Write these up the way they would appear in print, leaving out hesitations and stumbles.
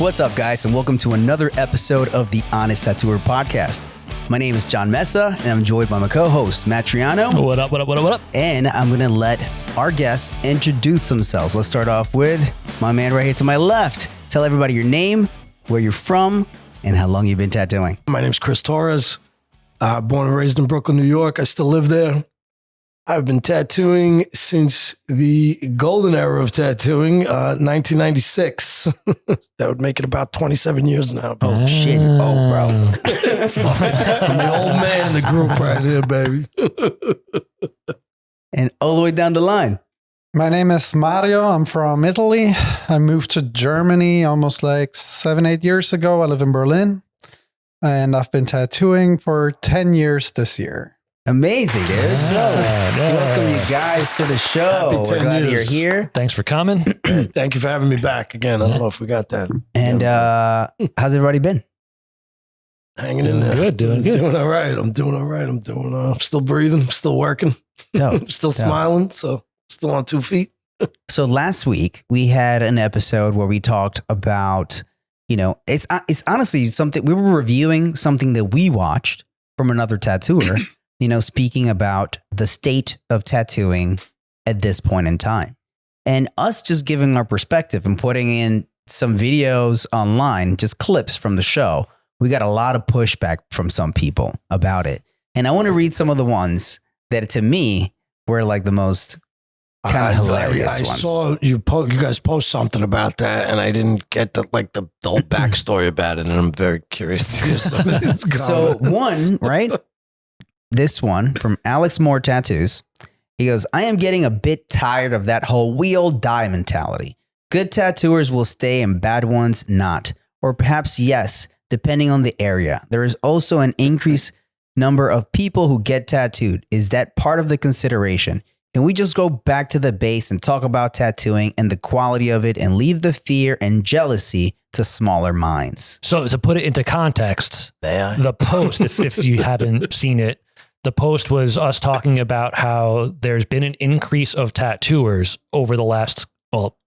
What's up, guys, and welcome to another episode of the Honest Tattooer Podcast. My name is John Mesa, and I'm joined by my co-host, Matt Triano. What up? And I'm going to let our guests introduce themselves. Let's start off with my man right here to my left. Tell everybody your name, where you're from, and how long you've been tattooing. My name's Chris Torres. Born and raised in Brooklyn, New York. I still live there. I've been tattooing since the golden era of tattooing, 1996. That would make it about 27 years now. Oh, shit. Oh, bro. I'm the old man in the group right here, baby. And all the way down the line. My name is Mario. I'm from Italy. I moved to Germany almost like 7-8 years ago. I live in Berlin. And I've been tattooing for 10 years this year. Amazing, dude. So, welcome you guys to the show. We're glad you're here. Thanks for coming. Thank you for having me back again. I don't know if we got that. And how's everybody been? Hanging in there. Doing good. Doing all right. I'm still breathing, still working, still smiling. So still on 2 feet. So last week we had an episode where we talked about, it's honestly something we were reviewing, something that we watched from another tattooer, speaking about the state of tattooing at this point in time, and us just giving our perspective and putting in some videos online, just clips from the show. We got a lot of pushback from some people about it. And I want to read some of the ones that to me were like the most kind of hilarious I ones. saw you guys post something about that, and I didn't get the whole backstory about it, and I'm very curious to hear some of these comments. So one, right? This one from Alex Moore Tattoos. He goes, I am getting a bit tired of that whole we all die mentality. Good tattooers will stay and bad ones not. Or perhaps yes, depending on the area. There is also an increased number of people who get tattooed. Is that part of the consideration? Can we just go back to the base and talk about tattooing and the quality of it and leave the fear and jealousy to smaller minds? So to put it into context, the post, if you haven't seen it, the post was us talking about how there's been an increase of tattooers over the last,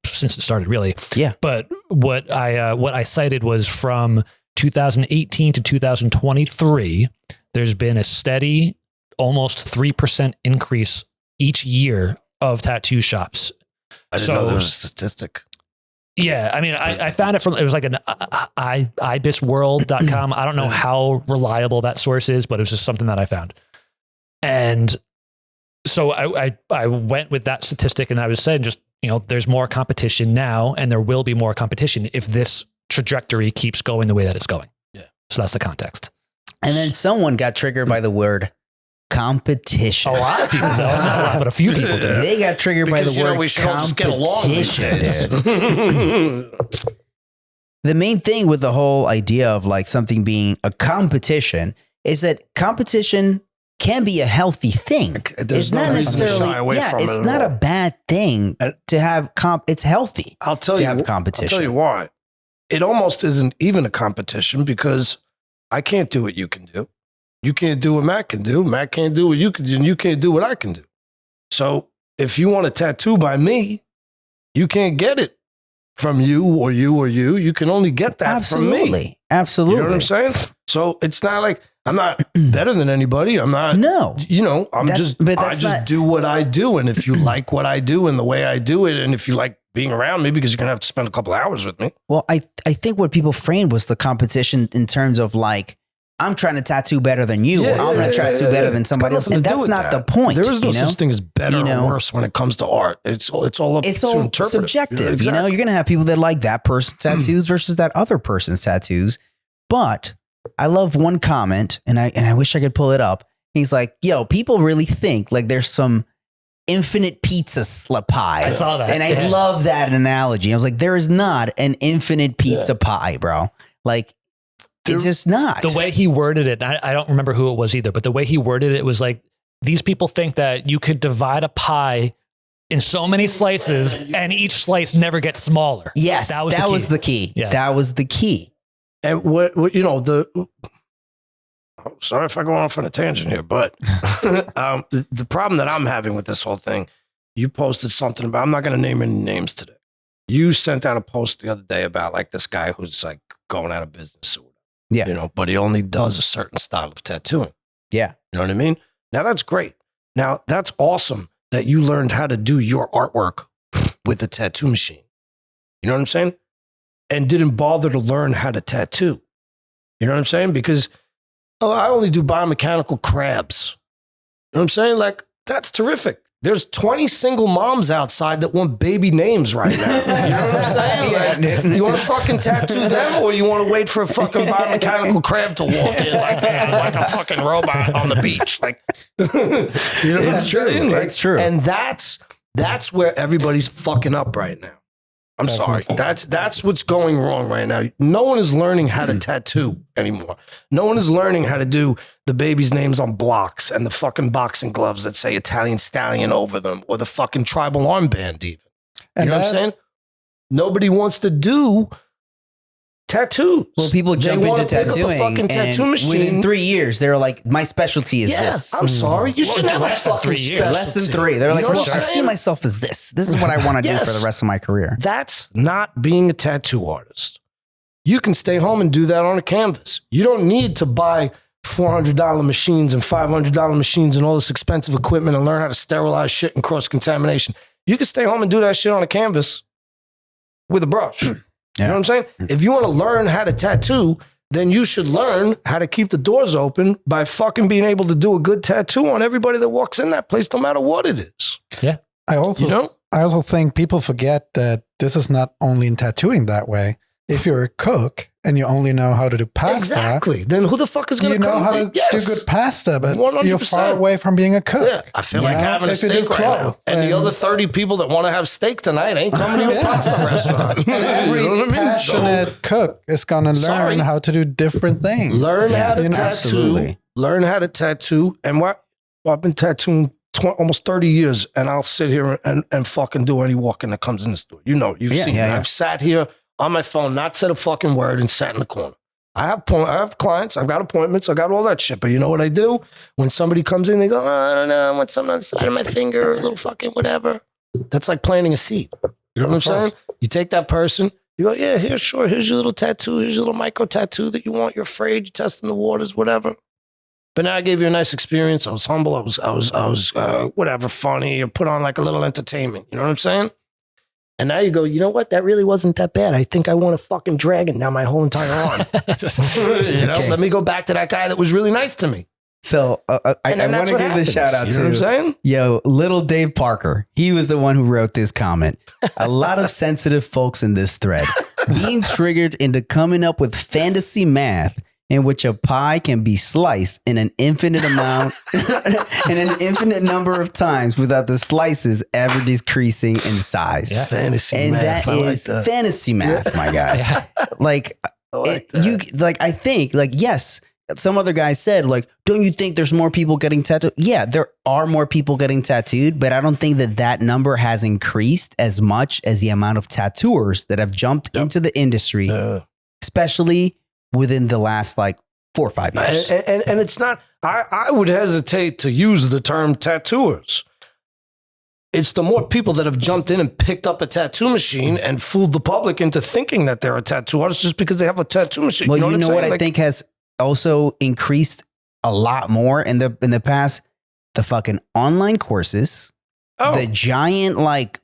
since it started really. Yeah. But what I cited was from 2018 to 2023, there's been a steady, almost 3% increase each year of tattoo shops. I didn't know there was a statistic. Yeah, I mean, I found it was like an ibisworld.com. I don't know how reliable that source is, but it was just something that I found. And so I went with that statistic, and I was saying just, there's more competition now, and there will be more competition if this trajectory keeps going the way that it's going. Yeah. So that's the context. And then someone got triggered by the word competition. A lot of people, not a lot, but a few people did. They got triggered by the word we should all just get along these days. The main thing with the whole idea of like something being a competition is that competition can be a healthy thing. There's it's no not reason to necessarily, shy away from it's it at not all. a bad thing to have it's healthy. I'll tell to you, have competition. I'll tell you why. It almost isn't even a competition because I can't do what you can do. You can't do what Matt can do. Matt can't do what you can do, and you can't do what I can do. So if you want a tattoo by me, you can't get it from you or you or you. You can only get that from me. Absolutely. You know what I'm saying? So it's not like I'm not better than anybody. I'm not. No. I just do what I do. And if you like what I do and the way I do it, and if you like being around me, because you're going to have to spend a couple hours with me. Well, I think what people framed was the competition in terms of like, I'm trying to tattoo better than you, or I'm going to tattoo better than somebody else. And that's not the point. There is no such thing as better or worse when it comes to art. It's all subjective. You're going to have people that like that person's tattoos versus that other person's tattoos. But I love one comment, and I wish I could pull it up. He's like, yo, people really think like there's some infinite pizza pie. I saw that. And I love that analogy. I was like, there is not an infinite pizza pie, bro. Like, it's just not. The way he worded it, I don't remember who it was either, but the way he worded it was like, these people think that you could divide a pie in so many slices and each slice never gets smaller. Yes, that was the key. Yeah. That was the key. And sorry if I go off on a tangent here, but the problem that I'm having with this whole thing, you posted something about, I'm not going to name any names today, you sent out a post the other day about like this guy who's like going out of business or whatever. Yeah. You know, but he only does a certain style of tattooing. Yeah. You know what I mean? Now that's great. Now that's awesome that you learned how to do your artwork with a tattoo machine. You know what I'm saying? And didn't bother to learn how to tattoo. You know what I'm saying? Because I only do biomechanical crabs. You know what I'm saying? Like, that's terrific. There's 20 single moms outside that want baby names right now. You know what I'm saying? Like, you want to fucking tattoo them, or you want to wait for a fucking biomechanical crab to walk in like a fucking robot on the beach? Like, you know what I'm saying? Like, It's true. And that's where everybody's fucking up right now. I'm sorry. That's what's going wrong right now. No one is learning how to tattoo anymore. No one is learning how to do the baby's names on blocks and the fucking boxing gloves that say Italian Stallion over them, or the fucking tribal armband even. You know what I'm saying? Nobody wants to do tattoos. Well, people jump They into wanna pick up a tattooing, fucking tattoo and machine. within 3 years, they're like, my specialty is Yeah, this. I'm sorry. You shouldn't have a less than fucking 3 years. specialty. Less than 3. They're like, You know well, what I'm I see saying? myself as this. This is what I want to do for the rest of my career. That's not being a tattoo artist. You can stay home and do that on a canvas. You don't need to buy $400 machines and $500 machines and all this expensive equipment and learn how to sterilize shit and cross-contamination. You can stay home and do that shit on a canvas with a brush. You know what I'm saying? If you want to learn how to tattoo, then you should learn how to keep the doors open by fucking being able to do a good tattoo on everybody that walks in that place, no matter what it is. Yeah. I also think people forget that this is not only in tattooing that way. If you're a cook and you only know how to do pasta, Exactly. Then who the fuck is going you to know come? how to do good pasta, but you're 100%. far away from being a cook. Yeah, I feel like having a If you do steak right now. cloth, And the other 30 people that want to have steak tonight ain't coming to a pasta restaurant. And every You know what I mean? passionate cook is going to Sorry. learn how to do different things. Learn how to You know? tattoo. Absolutely. Learn how to tattoo. And I've been tattooing almost 30 years, and I'll sit here and fucking do any walking that comes in the store. You know, you've seen me. I've sat here on my phone, not said a fucking word, and sat in the corner. I have clients, I've got appointments, I got all that shit. But you know what I do? When somebody comes in, they go, I don't know, I want something on the side of my finger, a little fucking whatever. That's like planting a seed. You know what I'm saying? You take that person, you go, yeah, here, sure. Here's your little tattoo. Here's your little micro tattoo that you want. You're afraid. You're testing the waters, whatever. But now I gave you a nice experience. I was humble. I was whatever, funny, or put on like a little entertainment. You know what I'm saying? And now you go, you know what? That really wasn't that bad. I think I want a fucking dragon down my whole entire arm. You know, let me go back to that guy that was really nice to me. So I want to give this shout out You know what I'm saying? little Dave Parker. He was the one who wrote this comment. A lot of sensitive folks in this thread being triggered into coming up with fantasy math in which a pie can be sliced in an infinite amount and an infinite number of times without the slices ever decreasing in size. Yeah. Fantasy And math. that is fantasy math, my guy. Yeah. Like, I think, yes, some other guy said, like, don't you think there's more people getting tattooed? Yeah, there are more people getting tattooed, but I don't think that number has increased as much as the amount of tattooers that have jumped into the industry, especially within the last like 4 or 5 years. And it's not, I would hesitate to use the term tattooers. It's the more people that have jumped in and picked up a tattoo machine and fooled the public into thinking that they're a tattoo artist just because they have a tattoo machine. Well, you know what, I think has also increased a lot more in the past? The fucking online courses, the giant like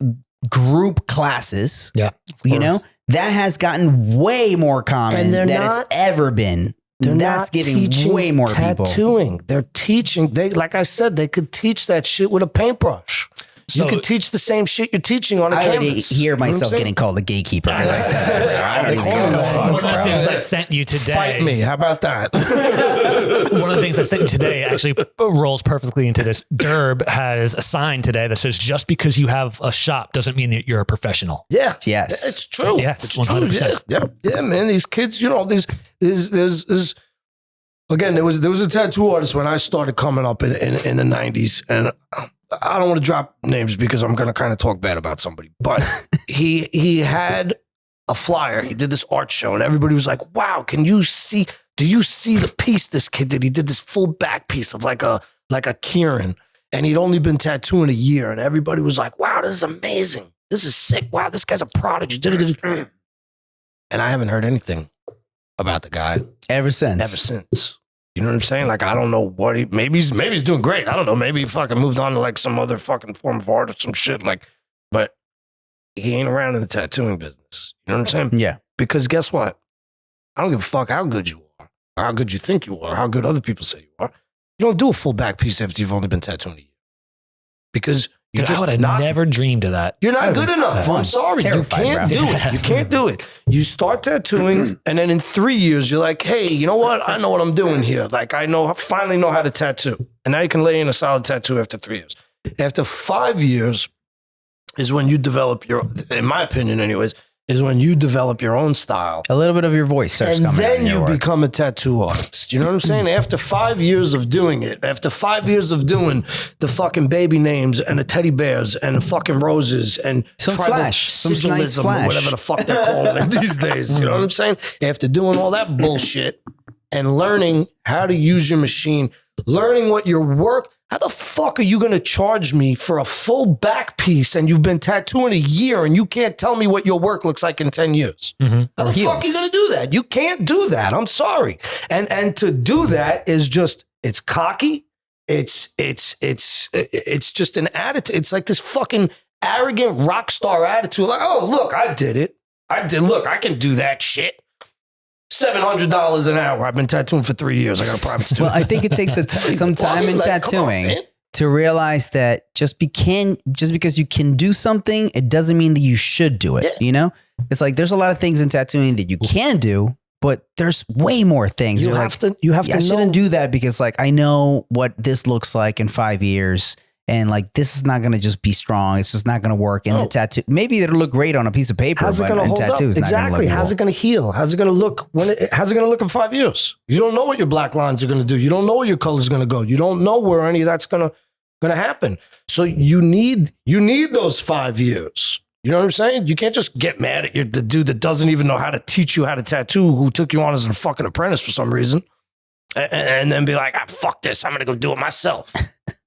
group classes. Yeah. You know, that has gotten way more common than it's ever been. That's getting way more people. Tattooing. They're teaching. Like I said, they could teach that shit with a paintbrush. So, you could teach the same shit you're teaching on a I already canvas. hear myself getting called a gatekeeper because I said that. I don't even give a fuck. one of the things I sent you today. Fight me. How about that? One of the things I sent you today actually rolls perfectly into this. Derb has a sign today that says, just because you have a shop doesn't mean that you're a professional. Yeah. Yes. It's true. Yes, it's 100%. true. Yeah, man. These kids, you know, there's again, there was a tattoo artist when I started coming up in the 90s, and I don't want to drop names because I'm going to kind of talk bad about somebody, but he had a flyer. He did this art show and everybody was like, wow, do you see the piece this kid did? He did this full back piece of like a Kieran, and he'd only been tattooing a year, and everybody was like, wow, this is amazing. This is sick. Wow, this guy's a prodigy. And I haven't heard anything about the guy Ever since. You know what I'm saying? Like, I don't know what maybe he's doing great. I don't know. Maybe he fucking moved on to like some other fucking form of art or some shit. Like, but he ain't around in the tattooing business. You know what I'm saying? Yeah. Because guess what? I don't give a fuck how good you are, or how good you think you are, how good other people say you are. You don't do a full back piece after you've only been tattooing a year. Because you're just I would have never dreamed of that. You're not good enough. I'm sorry. Terrified, you can't do it. You can't do it. You start tattooing, and then in 3 years, you're like, hey, you know what? I know what I'm doing here. Like, finally know how to tattoo. And now you can lay in a solid tattoo after 3 years. After 5 years is when you develop in my opinion anyways, is when you develop your own style. A little bit of your voice starts and coming out. then in your you work. become a tattoo artist. You know what I'm saying? After 5 years of doing it, after 5 years of doing the fucking baby names and the teddy bears and the fucking roses and Some tribal flash, some nice sigilism flash. or whatever the fuck they're calling it these days. You know what I'm saying? After doing all that bullshit and learning how to use your machine, learning what your work, how the fuck are you going to charge me for a full back piece and you've been tattooing a year and you can't tell me what your work looks like in 10 years? Mm-hmm. How the fuck are you going to do that? You can't do that. I'm sorry. And to do that is just, it's cocky. It's just an attitude. It's like this fucking arrogant rock star attitude. Like, oh, look, I did it. Look, I can do that shit. $700 an hour. I've been tattooing for 3 years. I got a private studio. Well, I think it takes some time in tattooing to realize that just because you can do something, it doesn't mean that you should do it. Yeah. You know, it's like there's a lot of things in tattooing that you can do, but there's way more things. You have to know. I shouldn't do that because like I know what this looks like in 5 years. And like, this is not going to just be strong. It's just not going to work in the tattoo. Maybe it'll look great on a piece of paper. How's it going to hold up? Exactly. How's it going to heal? How's it going to look how's it going to look in 5 years? You don't know what your black lines are going to do. You don't know where your color's going to go. You don't know where any of that's going to happen. So you need those 5 years. You know what I'm saying? You can't just get mad at the dude that doesn't even know how to teach you how to tattoo, who took you on as a fucking apprentice for some reason, and then be like, fuck this. I'm going to go do it myself.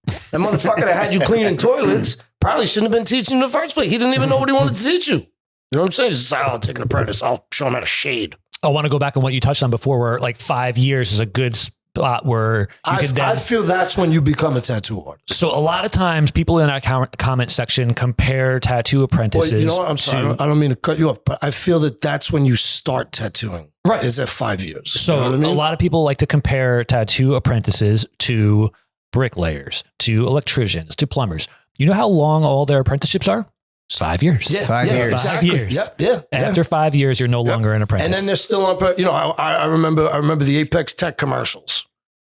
That motherfucker that had you cleaning toilets probably shouldn't have been teaching in the first place. He didn't even know what he wanted to teach you. You know what I'm saying? He's just like, I'll take an apprentice. I'll show him how to shade. I want to go back on what you touched on before, where like 5 years is a good spot where you could then... I feel that's when you become a tattoo artist. So a lot of times people in our comment section compare tattoo apprentices. Well, you know what? I'm sorry. I don't mean to cut you off, but I feel that that's when you start tattooing. Right. Is at 5 years. So you know what I mean? A lot of people like to compare tattoo apprentices to bricklayers, to electricians, to plumbers. You know how long all their apprenticeships are? It's 5 years. Yeah, 5 years. Exactly. 5 years. Yep. After 5 years, you're no longer an apprentice. And then they're still on. You know, I remember the Apex Tech commercials.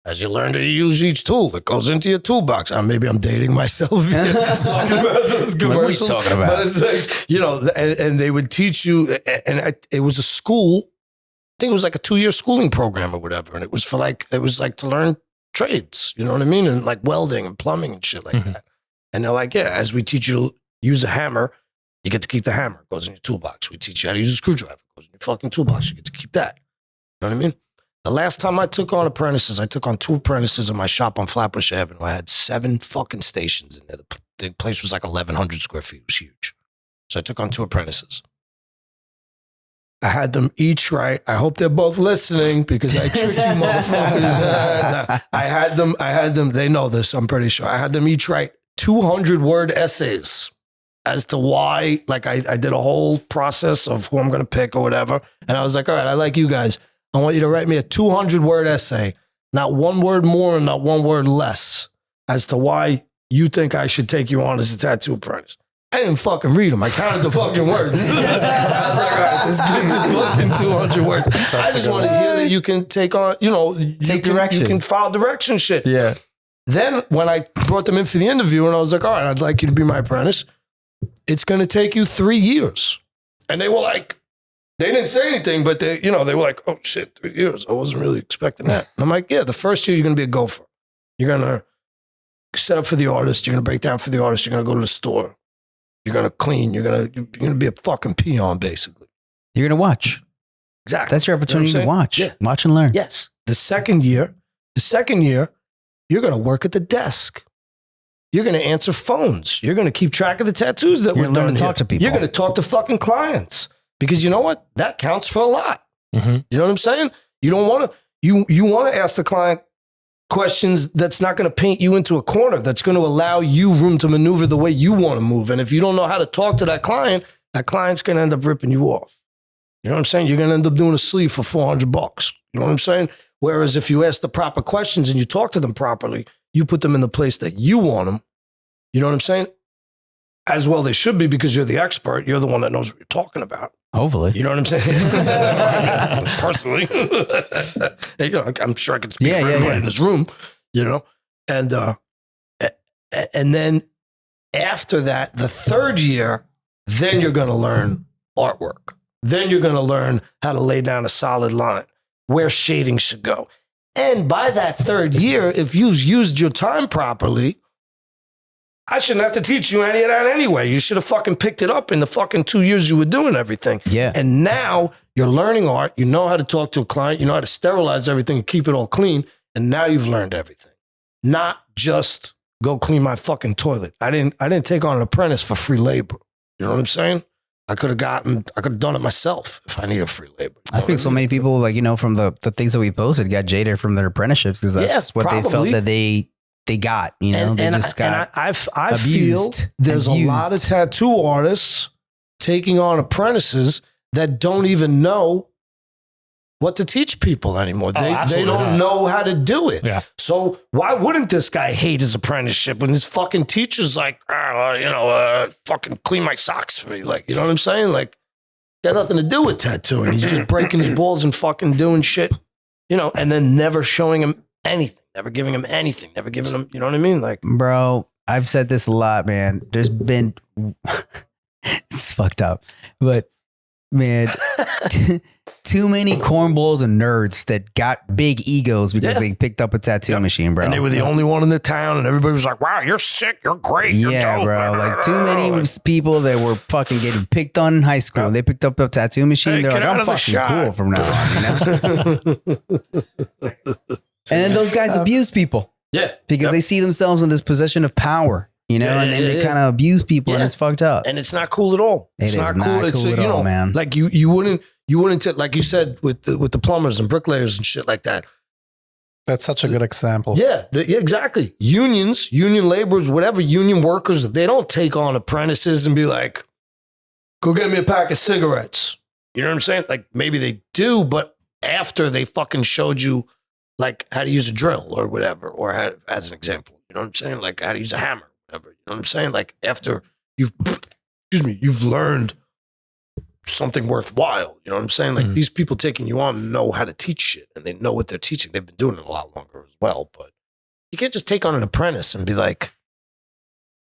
As you learn to use each tool that goes into your toolbox. Maybe I'm dating myself here, talking about those commercials. What are you talking about? But it's like, you know, and they would teach you, and it was a school. I think it was like a 2-year schooling program or whatever, and it was to learn trades. You know what I mean? And like welding and plumbing and shit like that. And they're like, yeah, as we teach you to use a hammer, you get to keep the hammer. It goes in your toolbox. We teach you how to use a screwdriver. It goes in your fucking toolbox. You get to keep that. You know what I mean? The last time I took on apprentices, I took on 2 apprentices in my shop on Flatbush Avenue. I had 7 fucking stations in there. The place was like 1,100 square feet. It was huge. So I took on 2 apprentices. I had them each write. I hope they're both listening because I tricked you motherfuckers. I had them, they know this, I'm pretty sure. I had them each write 200-word essays as to why, like I did a whole process of who I'm going to pick or whatever. And I was like, all right, I like you guys. I want you to write me a 200-word essay, not 1 word more and not 1 word less, as to why you think I should take you on as a tattoo apprentice. I didn't fucking read them. I counted the fucking words. I was like, all right, let's get to fucking 200 words. I just want to hear that you can take on, you know, direction. You can file direction shit. Yeah. Then when I brought them in for the interview and I was like, all right, I'd like you to be my apprentice. It's going to take you 3 years. And they were like, they didn't say anything, but they were like, oh shit, 3 years. I wasn't really expecting that. And I'm like, yeah, the first year you're going to be a gopher. You're going to set up for the artist. You're going to break down for the artist. You're going to go to the store. You're going to clean. You're going to be a fucking peon, basically. You're going to watch. Exactly. That's your opportunity to watch. Yeah. Watch and learn. Yes. The second year, you're going to work at the desk. You're going to answer phones. You're going to keep track of the tattoos that You're we're gonna learn done to here. talk to people. You're going to talk to fucking clients because you know what? That counts for a lot. Mm-hmm. You know what I'm saying? You don't want to, you want to ask the client questions that's not going to paint you into a corner, that's going to allow you room to maneuver the way you want to move. And if you don't know how to talk to that client's going to end up ripping you off. You know what I'm saying? You're going to end up doing a sleeve for $400. You know what I'm saying? Whereas if you ask the proper questions and you talk to them properly, you put them in the place that you want them. You know what I'm saying? As well they should be, because you're the expert. You're the one that knows what you're talking about. Hopefully. You know what I'm saying? Personally. You know, I'm sure I can speak for everyone in this room, you know? And then after that, the third year, then you're going to learn artwork. Then you're going to learn how to lay down a solid line, where shading should go. And by that third year, if you've used your time properly, I shouldn't have to teach you any of that anyway. You should have fucking picked it up in the fucking 2 years you were doing everything. Yeah. And now you're learning art. You know how to talk to a client. You know how to sterilize everything and keep it all clean. And now you've learned everything. Not just go clean my fucking toilet. I didn't take on an apprentice for free labor. You know what I'm saying? I could have done it myself if I needed free labor. I think so many people, like, you know, from the things that we posted, got jaded from their apprenticeships because that's what they felt that they got, you know, I feel there's a lot of tattoo artists taking on apprentices that don't even know what to teach people anymore. They don't know how to do it. Yeah. So why wouldn't this guy hate his apprenticeship when his fucking teacher's like, fucking clean my socks for me? Like, you know what I'm saying? Like, got nothing to do with tattooing. He's just breaking his balls and fucking doing shit, you know, and then never showing him anything, never giving him anything, never giving him, you know what I mean? Like, bro, I've said this a lot, man. There's been, it's fucked up, but man, too many cornballs and nerds that got big egos because they picked up a tattoo machine, bro. And they were the only one in the town, and everybody was like, wow, you're sick, you're great, you're dope, bro. Like, too many people that were fucking getting picked on in high school. They picked up a tattoo machine. Hey, they're like, I'm fucking cool from now on, you know? And then those guys abuse people. Yeah. Because they see themselves in this position of power, you know, and then they kind of abuse people and it's fucked up. And it's not cool at all. It's not cool It's, at all, man. Like you wouldn't, like you said, with the plumbers and bricklayers and shit like that. That's such a good example. Yeah, exactly. Unions, union laborers, whatever, union workers, they don't take on apprentices and be like, go get me a pack of cigarettes. You know what I'm saying? Like, maybe they do, but after they fucking showed you like how to use a drill or whatever, or how, as an example, you know what I'm saying? Like how to use a hammer, whatever. You know what I'm saying? Like after you've learned something worthwhile. You know what I'm saying? Like these people taking you on know how to teach shit and they know what they're teaching. They've been doing it a lot longer as well, but you can't just take on an apprentice and be like,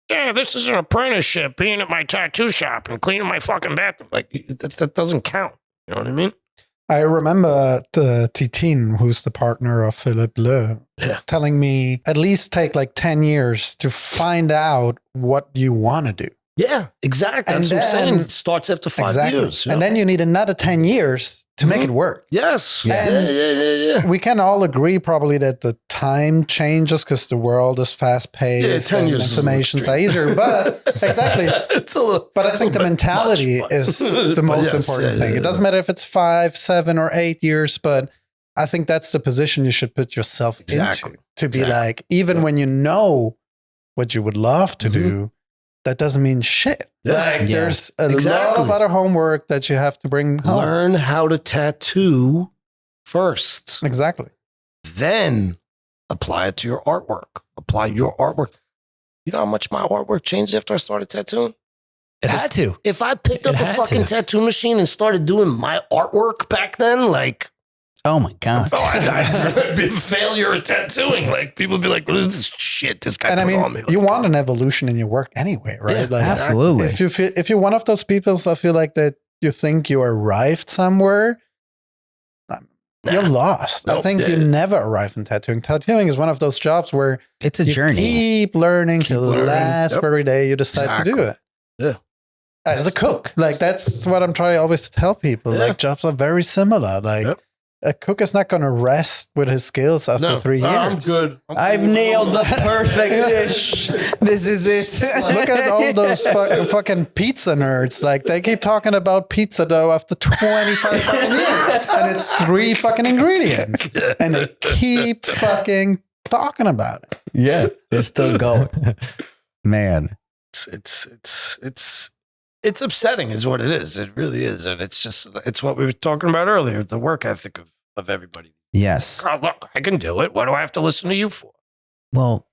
yeah, this is an apprenticeship, being at my tattoo shop and cleaning my fucking bathroom. Like that doesn't count. You know what I mean? I remember Titine, who's the partner of Philippe Le, telling me at least take like 10 years to find out what you want to do. Yeah, exactly. That's what I'm saying. It starts after 5 years. And then you need another 10 years to make it work. Yes. Yeah. We can all agree probably that the time changes because the world is fast paced. 10 years information's easier. But exactly. But I think the mentality is the most important thing. It doesn't matter if it's 5, 7, or 8 years, but I think that's the position you should put yourself into. To be like, even when you know what you would love to do, that doesn't mean shit. There's a lot of other homework that you have to bring home. Learn how to tattoo first. Exactly. Then apply it to your artwork. Apply your artwork. You know how much my artwork changed after I started tattooing? It had to. If I picked up a fucking tattoo machine and started doing my artwork back then, like, oh my God. I'd be a failure at tattooing. Like, people would be like, what is this shit this guy put on me? You want an evolution in your work anyway, right? Yeah, like, absolutely. If you're one of those people, I feel like that you think you arrived somewhere, you're lost. Nope. I think you never arrive in tattooing. Tattooing is one of those jobs where it's a journey. Keep learning till the last very day you decide to do it. Yeah. As a cook, like that's what I'm trying always to tell people. Like jobs are very similar. Like a cook is not going to rest with his skills after 3 years. I'm good. I've nailed the perfect dish. This is it. Look at all those fucking pizza nerds. Like, they keep talking about pizza dough after 25 fucking years. And it's 3 fucking ingredients. And they keep fucking talking about it. Yeah, they're still going. Man. It's upsetting is what it is. It really is. And it's what we were talking about earlier, the work ethic of everybody. Yes. Oh, look, I can do it. What do I have to listen to you for? Well,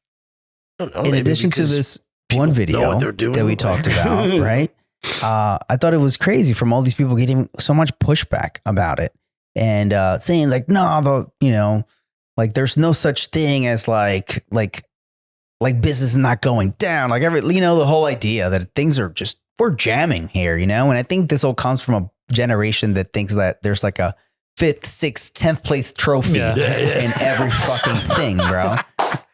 I don't know, in maybe addition to because this one video what they're doing. that we talked about, right? I thought it was crazy from all these people getting so much pushback about it and saying like, no, like there's no such thing as like business is not going down. Like the whole idea that things are just, we're jamming here, and I think this all comes from a generation that thinks that there's like a 5th, 6th, 10th place trophy in every fucking thing, bro.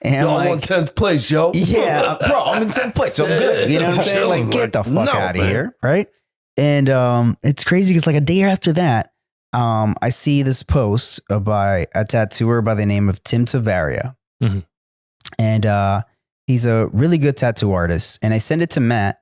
And I'm on 10th place, yo. Yeah, bro, I'm in 10th place. So I'm good. You know what I'm saying? Like, get the fuck out of here, right? And it's crazy because like a day after that, I see this post by a tattooer by the name of Tim Tavaria. Mm-hmm. And he's a really good tattoo artist. And I send it to Matt.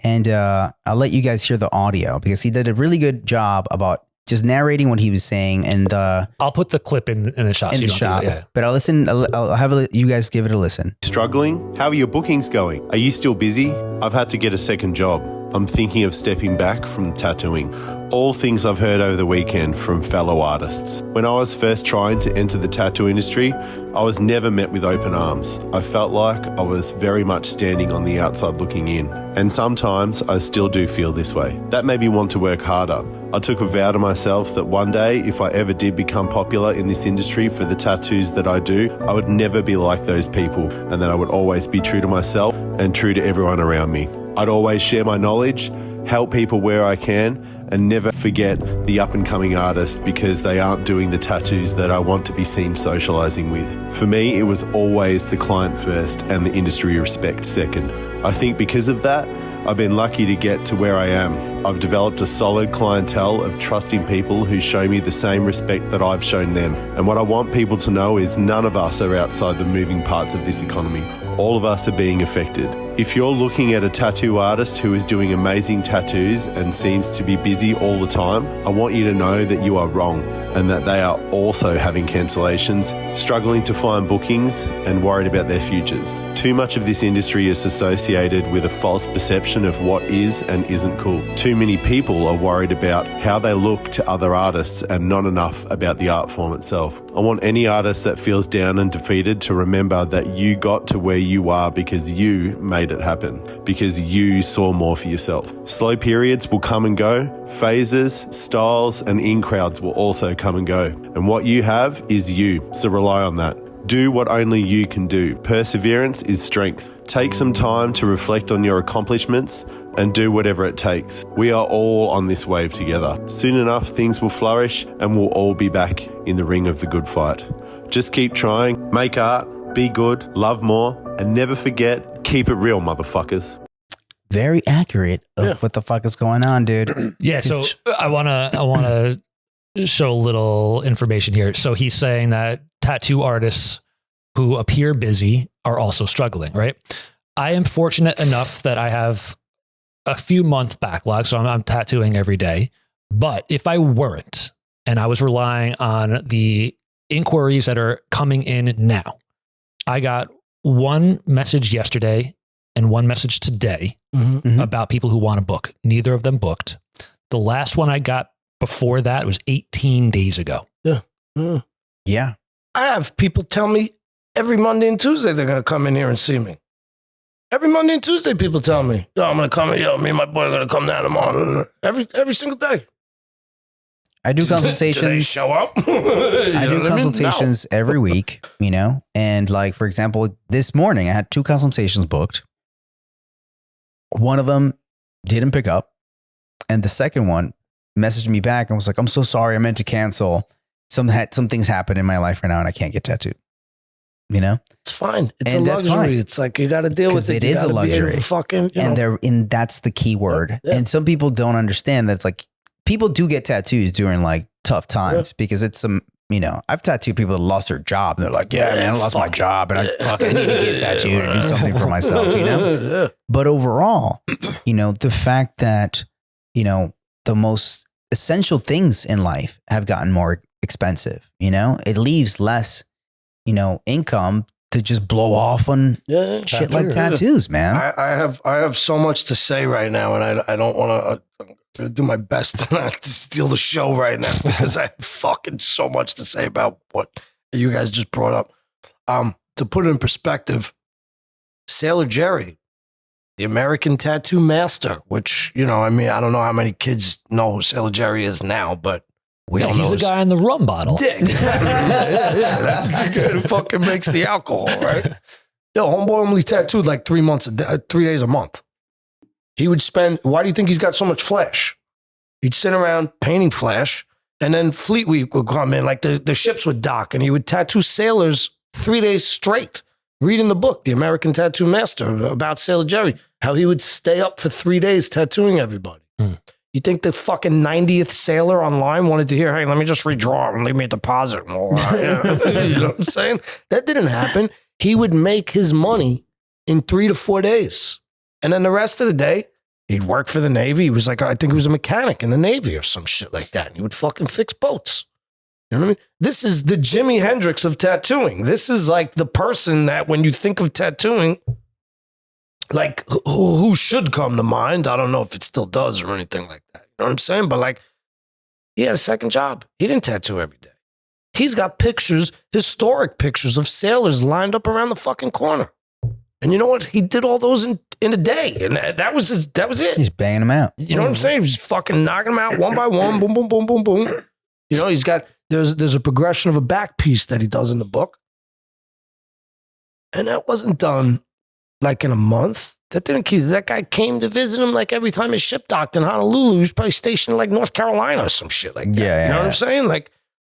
And I'll let you guys hear the audio because he did a really good job about just narrating what he was saying. And I'll put the clip in the shot. In the shot. But I'll listen. I'll have you guys give it a listen. Struggling? How are your bookings going? Are you still busy? I've had to get a second job. I'm thinking of stepping back from tattooing. All things I've heard over the weekend from fellow artists. When I was first trying to enter the tattoo industry, I was never met with open arms. I felt like I was very much standing on the outside looking in. And sometimes I still do feel this way. That made me want to work harder. I took a vow to myself that one day, if I ever did become popular in this industry for the tattoos that I do, I would never be like those people, and that I would always be true to myself and true to everyone around me. I'd always share my knowledge, help people where I can, and never forget the up-and-coming artist because they aren't doing the tattoos that I want to be seen socializing with. For me, it was always the client first and the industry respect second. I think because of that, I've been lucky to get to where I am. I've developed a solid clientele of trusting people who show me the same respect that I've shown them. And what I want people to know is none of us are outside the moving parts of this economy. All of us are being affected. If you're looking at a tattoo artist who is doing amazing tattoos and seems to be busy all the time, I want you to know that you are wrong and that they are also having cancellations, struggling to find bookings and worried about their futures. Too much of this industry is associated with a false perception of what is and isn't cool. Too many people are worried about how they look to other artists and not enough about the art form itself. I want any artist that feels down and defeated to remember that you got to where you are because you made it happen, because you saw more for yourself. Slow periods will come and go, phases, styles, and in crowds will also come and go. And what you have is you, so rely on that. Do what only you can do. Perseverance is strength. Take some time to reflect on your accomplishments and do whatever it takes. We are all on this wave together. Soon enough, things will flourish and we'll all be back in the ring of the good fight. Just keep trying, make art, be good, love more, and never forget, keep it real, motherfuckers. Very accurate of what the fuck is going on, dude. Yeah, so I wanna show a little information here. So he's saying that tattoo artists who appear busy are also struggling, right? I am fortunate enough that I have a few month backlog, so I'm tattooing every day. But if I weren't, and I was relying on the inquiries that are coming in now, I got one message yesterday and one message today about people who want to book. Neither of them booked. The last one I got before that was 18 days ago. Yeah. I have people tell me every Monday and Tuesday they're going to come in here and see me. Every Monday and Tuesday, people tell me, yo, I'm going to come in, yo, me and my boy are going to come down tomorrow. Every single day. I do consultations. Do they show up? I do consultations every week, and like, for example, this morning I had 2 consultations booked. One of them didn't pick up. And the second one messaged me back and was like, I'm so sorry. I meant to cancel. Some things happen in my life right now and I can't get tattooed. It's fine. It's a luxury. It's like, you got to deal with it. It is a luxury. Fucking, and that's the key word. Yeah. And some people don't understand that it's like, people do get tattoos during like tough times because it's some, I've tattooed people that lost their job. And they're like, yeah, man, I lost my job and I need to get tattooed and do something for myself, But overall, the fact that, the most essential things in life have gotten more expensive, it leaves less, income to just blow off on shit like tattoos, man. I have so much to say right now, and I don't want to do my best not to steal the show right now because I have fucking so much to say about what you guys just brought up. To put it in perspective, Sailor Jerry, the American tattoo master, which, I don't know how many kids know who Sailor Jerry is now, but we all know. He's the guy in the rum bottle. Yeah, that's the guy who fucking makes the alcohol, right? Yo, homeboy only tattooed like 3 days a month. He would spend, why do you think he's got so much flash? He'd sit around painting flash, and then Fleet Week would come in, like the ships would dock, and he would tattoo sailors 3 days straight, reading the book, The American Tattoo Master, about Sailor Jerry, how he would stay up for 3 days tattooing everybody. You think the fucking 90th sailor online wanted to hear, hey, let me just redraw and leave me a deposit and all that. You know what I'm saying? That didn't happen. He would make his money in 3 to 4 days. And then the rest of the day, he'd work for the Navy. He was like, I think he was a mechanic in the Navy or some shit like that. And he would fucking fix boats. You know what I mean? This is the Jimi Hendrix of tattooing. This is like the person that when you think of tattooing, like who should come to mind. I don't know if it still does or anything like that. You know what I'm saying? But like, he had a second job. He didn't tattoo every day. He's got pictures, historic pictures of sailors lined up around the fucking corner. And you know what? He did all those in a day. And that was it. He's banging them out. You know what I'm saying? He's fucking knocking them out one by one. Boom, boom, boom, boom, boom. He's got, there's a progression of a back piece that he does in the book. And that wasn't done like in a month. That guy came to visit him like every time his ship docked in Honolulu. He was probably stationed in like North Carolina or some shit like that. Yeah, you know what I'm saying? Like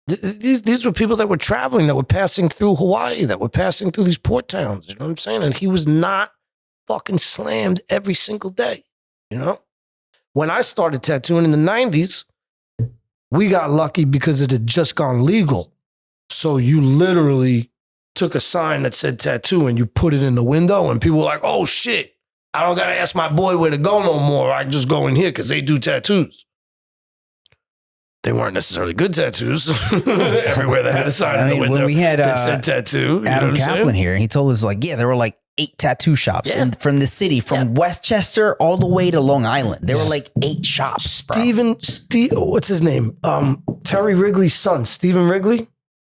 these were people that were traveling, that were passing through Hawaii, that were passing through these port towns. You know what I'm saying? And he was not fucking slammed every single day. When I started tattooing in the 90s, we got lucky because it had just gone legal. So you literally took a sign that said tattoo and you put it in the window and people were like, oh shit, I don't got to ask my boy where to go no more. I can just go in here because they do tattoos. They weren't necessarily good tattoos. Everywhere they had a sign in the window when we had that said tattoo. Adam Kaplan here, and he told us like, there were like 8 tattoo shops from the city, from Westchester all the way to Long Island. There were like 8 shops. Steve, what's his name? Terry Wrigley's son, Stephen Wrigley,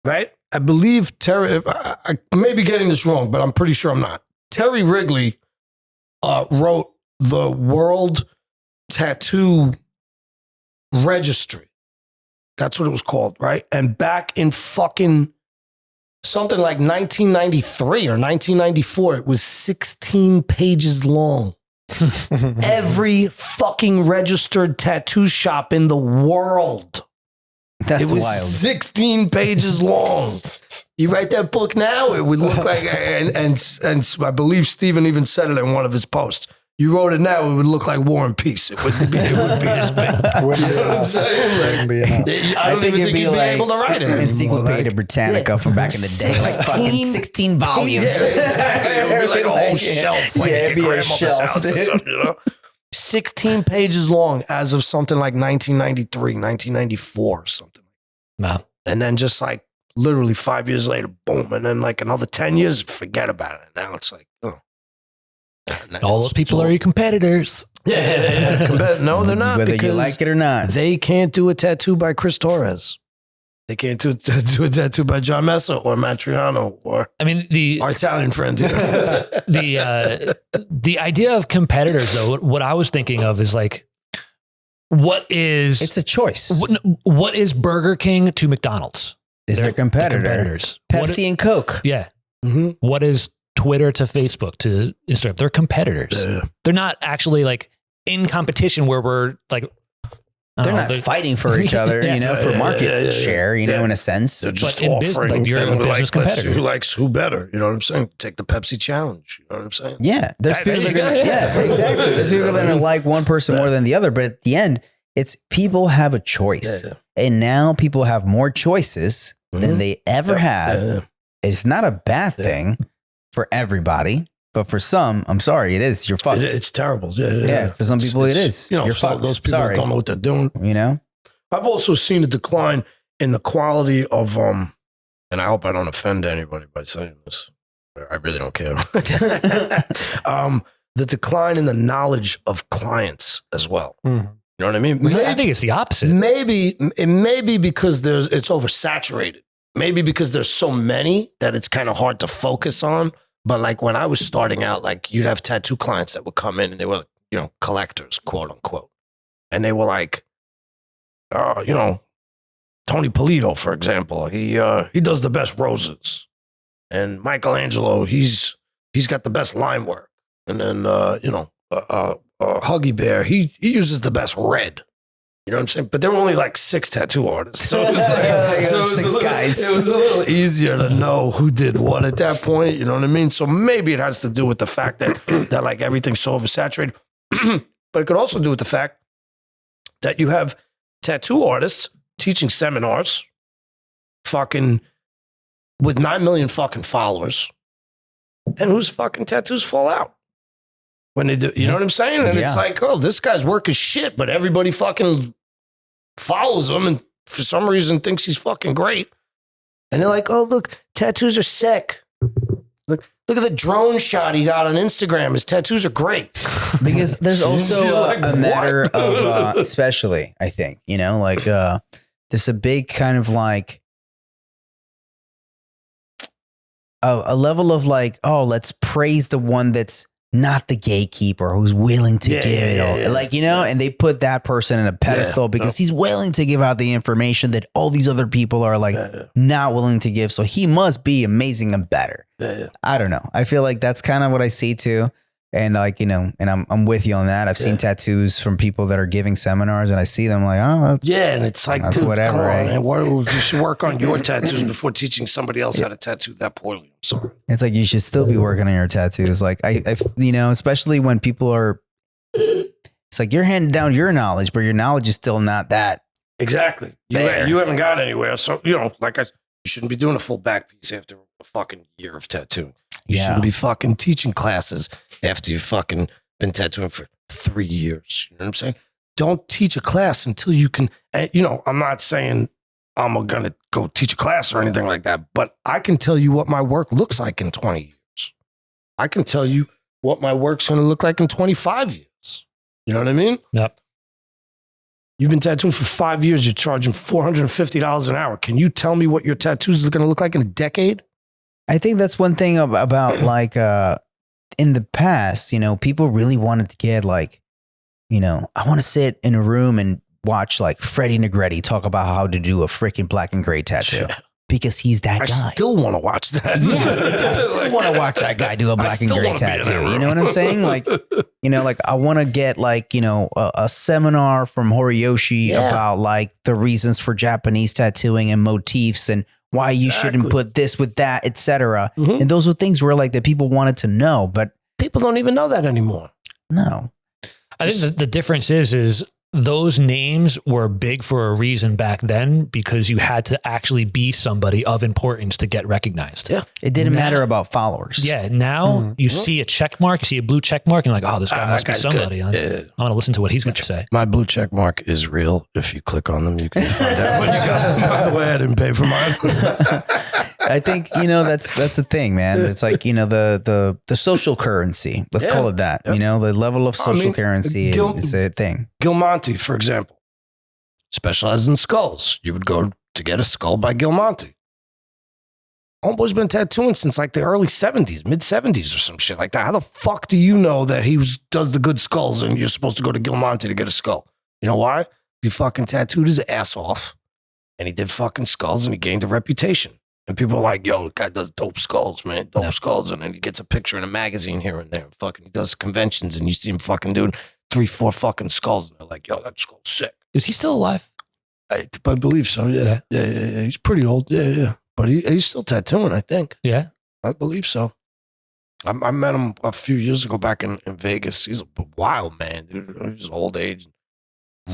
right? I believe Terry, I may be getting this wrong, but I'm pretty sure I'm not. Terry Wrigley wrote the World Tattoo Registry. That's what it was called, right? And back in fucking something like 1993 or 1994, it was 16 pages long. Every fucking registered tattoo shop in the world. That's it was wild. 16 pages long. You write that book now, it would look like, and I believe Stephen even said it in one of his posts. You wrote it now, it would look like War and Peace. It would be as big. You know what I'm saying? Like, I don't even think you'd be able to write it anymore. Encyclopedia Britannica from back in the day, like fucking 16 volumes. Yeah, exactly. It would be like a whole shelf, like it'd be a shelf, house or something, 16 pages long as of something like 1993, 1994 or something. Nah. And then just like literally 5 years later, boom. And then like another 10 years, forget about it. Now it's like, all those people are your competitors. Yeah. No, they're not. Whether you like it or not. They can't do a tattoo by Chris Torres. They can't do a tattoo by John Messa or Matriano or our Italian friends. The idea of competitors, though, what I was thinking of is like, it's a choice. What is Burger King to McDonald's? Is their competitors. Pepsi and Coke. Yeah. Mm-hmm. What is Twitter to Facebook to Instagram? They're competitors. They're not actually like in competition where we're like, they're not fighting for each other, for market share, in a sense. They're just but in business, like you're a business competitor. Who likes who better? You know what I'm saying? Take the Pepsi challenge. You know what I'm saying? Yeah. There's people that are going to, exactly. There's people that are going to like one person more than the other. But at the end, it's people have a choice. Yeah. And now people have more choices than they ever have. Yeah. It's not a bad thing for everybody, but for some, I'm sorry, it is. You're fucked. It's terrible. Yeah, for some people it is. You know, You're so fucked. those people Sorry. don't know what they're doing. You know? I've also seen a decline in the quality of, and I hope I don't offend anybody by saying this. I really don't care. The decline in the knowledge of clients as well. Mhm. You know what I mean? I think it's the opposite. Maybe it may be because it's oversaturated. Maybe because there's so many that it's kind of hard to focus on. But like when I was starting out, like you'd have tattoo clients that would come in and they were, you know, collectors, quote unquote. And they were like, you know, Tony Polito, for example, he does the best roses. And Michelangelo, he's got the best line work. And then, you know, Huggy Bear, he uses the best red. You know what I'm saying? But there were only like 6 tattoo artists. So it was like, so six guys. It was a little easier to know who did what at that point. You know what I mean? So maybe it has to do with the fact that like everything's so oversaturated. But it could also do with the fact that you have tattoo artists teaching seminars fucking with 9 million fucking followers and whose fucking tattoos fall out when they do, you know what I'm saying? And it's like, oh, this guy's work is shit, but everybody fucking follows him and for some reason thinks he's fucking great. And they're like, oh, look, tattoos are sick. Look at the drone shot he got on Instagram. His tattoos are great. Because there's also like, a matter what? of, especially, I think, you know, like there's a big kind of like a level of like, oh, let's praise the one that's not the gatekeeper who's willing to give it all. Like, you know, and they put that person in a pedestal because he's willing to give out the information that all these other people are like not willing to give. So he must be amazing and better. I don't know. I feel like that's kind of what I see too. And like, you know, and I'm with you on that. I've seen tattoos from people that are giving seminars and I see them like, oh, and it's like, dude, whatever, come on, right? man. You should work on your tattoos before teaching somebody else how to tattoo that poorly. I'm sorry. It's like you should still be working on your tattoos. Like I you know, especially when people are, it's like you're handing down your knowledge, but your knowledge is still not that. Exactly. You haven't got anywhere. So, you know, like you shouldn't be doing a full back piece after a fucking year of tattooing. You shouldn't be fucking teaching classes after you've fucking been tattooing for 3 years. You know what I'm saying? Don't teach a class until you can, you know, I'm not saying I'm going to go teach a class or anything like that, but I can tell you what my work looks like in 20 years. I can tell you what my work's going to look like in 25 years. You know what I mean? Yep. You've been tattooing for 5 years. You're charging $450 an hour. Can you tell me what your tattoos are going to look like in a decade? I think that's one thing about like in the past, you know, people really wanted to get like, you know, I want to sit in a room and watch like Freddie Negretti talk about how to do a freaking black and gray tattoo because he's that guy. I still want to watch that. Yes, I still want to watch that guy do a black and gray tattoo. You know what I'm saying? Like, you know, like I want to get like, you know, a seminar from Horiyoshi about like the reasons for Japanese tattooing and motifs and why you shouldn't put this with that, etc. And those were things where like that people wanted to know, but people don't even know that anymore. No. I think the difference is those names were big for a reason back then because you had to actually be somebody of importance to get recognized. Yeah. It didn't matter about followers. Yeah. Now you see a check mark, you see a blue check mark and you're like, oh, this guy must be somebody. I want to listen to what he's going to say. My blue check mark is real. If you click on them, you can find out when you got them. By the way, I didn't pay for mine. I think, you know, that's the thing, man. It's like, you know, the social currency, let's call it that, you know, the level of social currency is a thing. Gil Monty, for example, specializes in skulls. You would go to get a skull by Gil Monty. Homeboy's been tattooing since like the early 70s, mid 70s or some shit like that. How the fuck do you know that he does the good skulls and you're supposed to go to Gil Monty to get a skull? You know why? He fucking tattooed his ass off and he did fucking skulls and he gained a reputation. And people are like, yo, the guy does dope skulls, man. Dope skulls. And then he gets a picture in a magazine here and there. Fucking, he does conventions and you see him fucking doing 3-4 fucking skulls. And they're like, yo, that skull's sick. Is he still alive? I believe so. Yeah. He's pretty old. Yeah. But he's still tattooing, I think. Yeah. I believe so. I met him a few years ago back in Vegas. He's a wild man, dude. He's old age.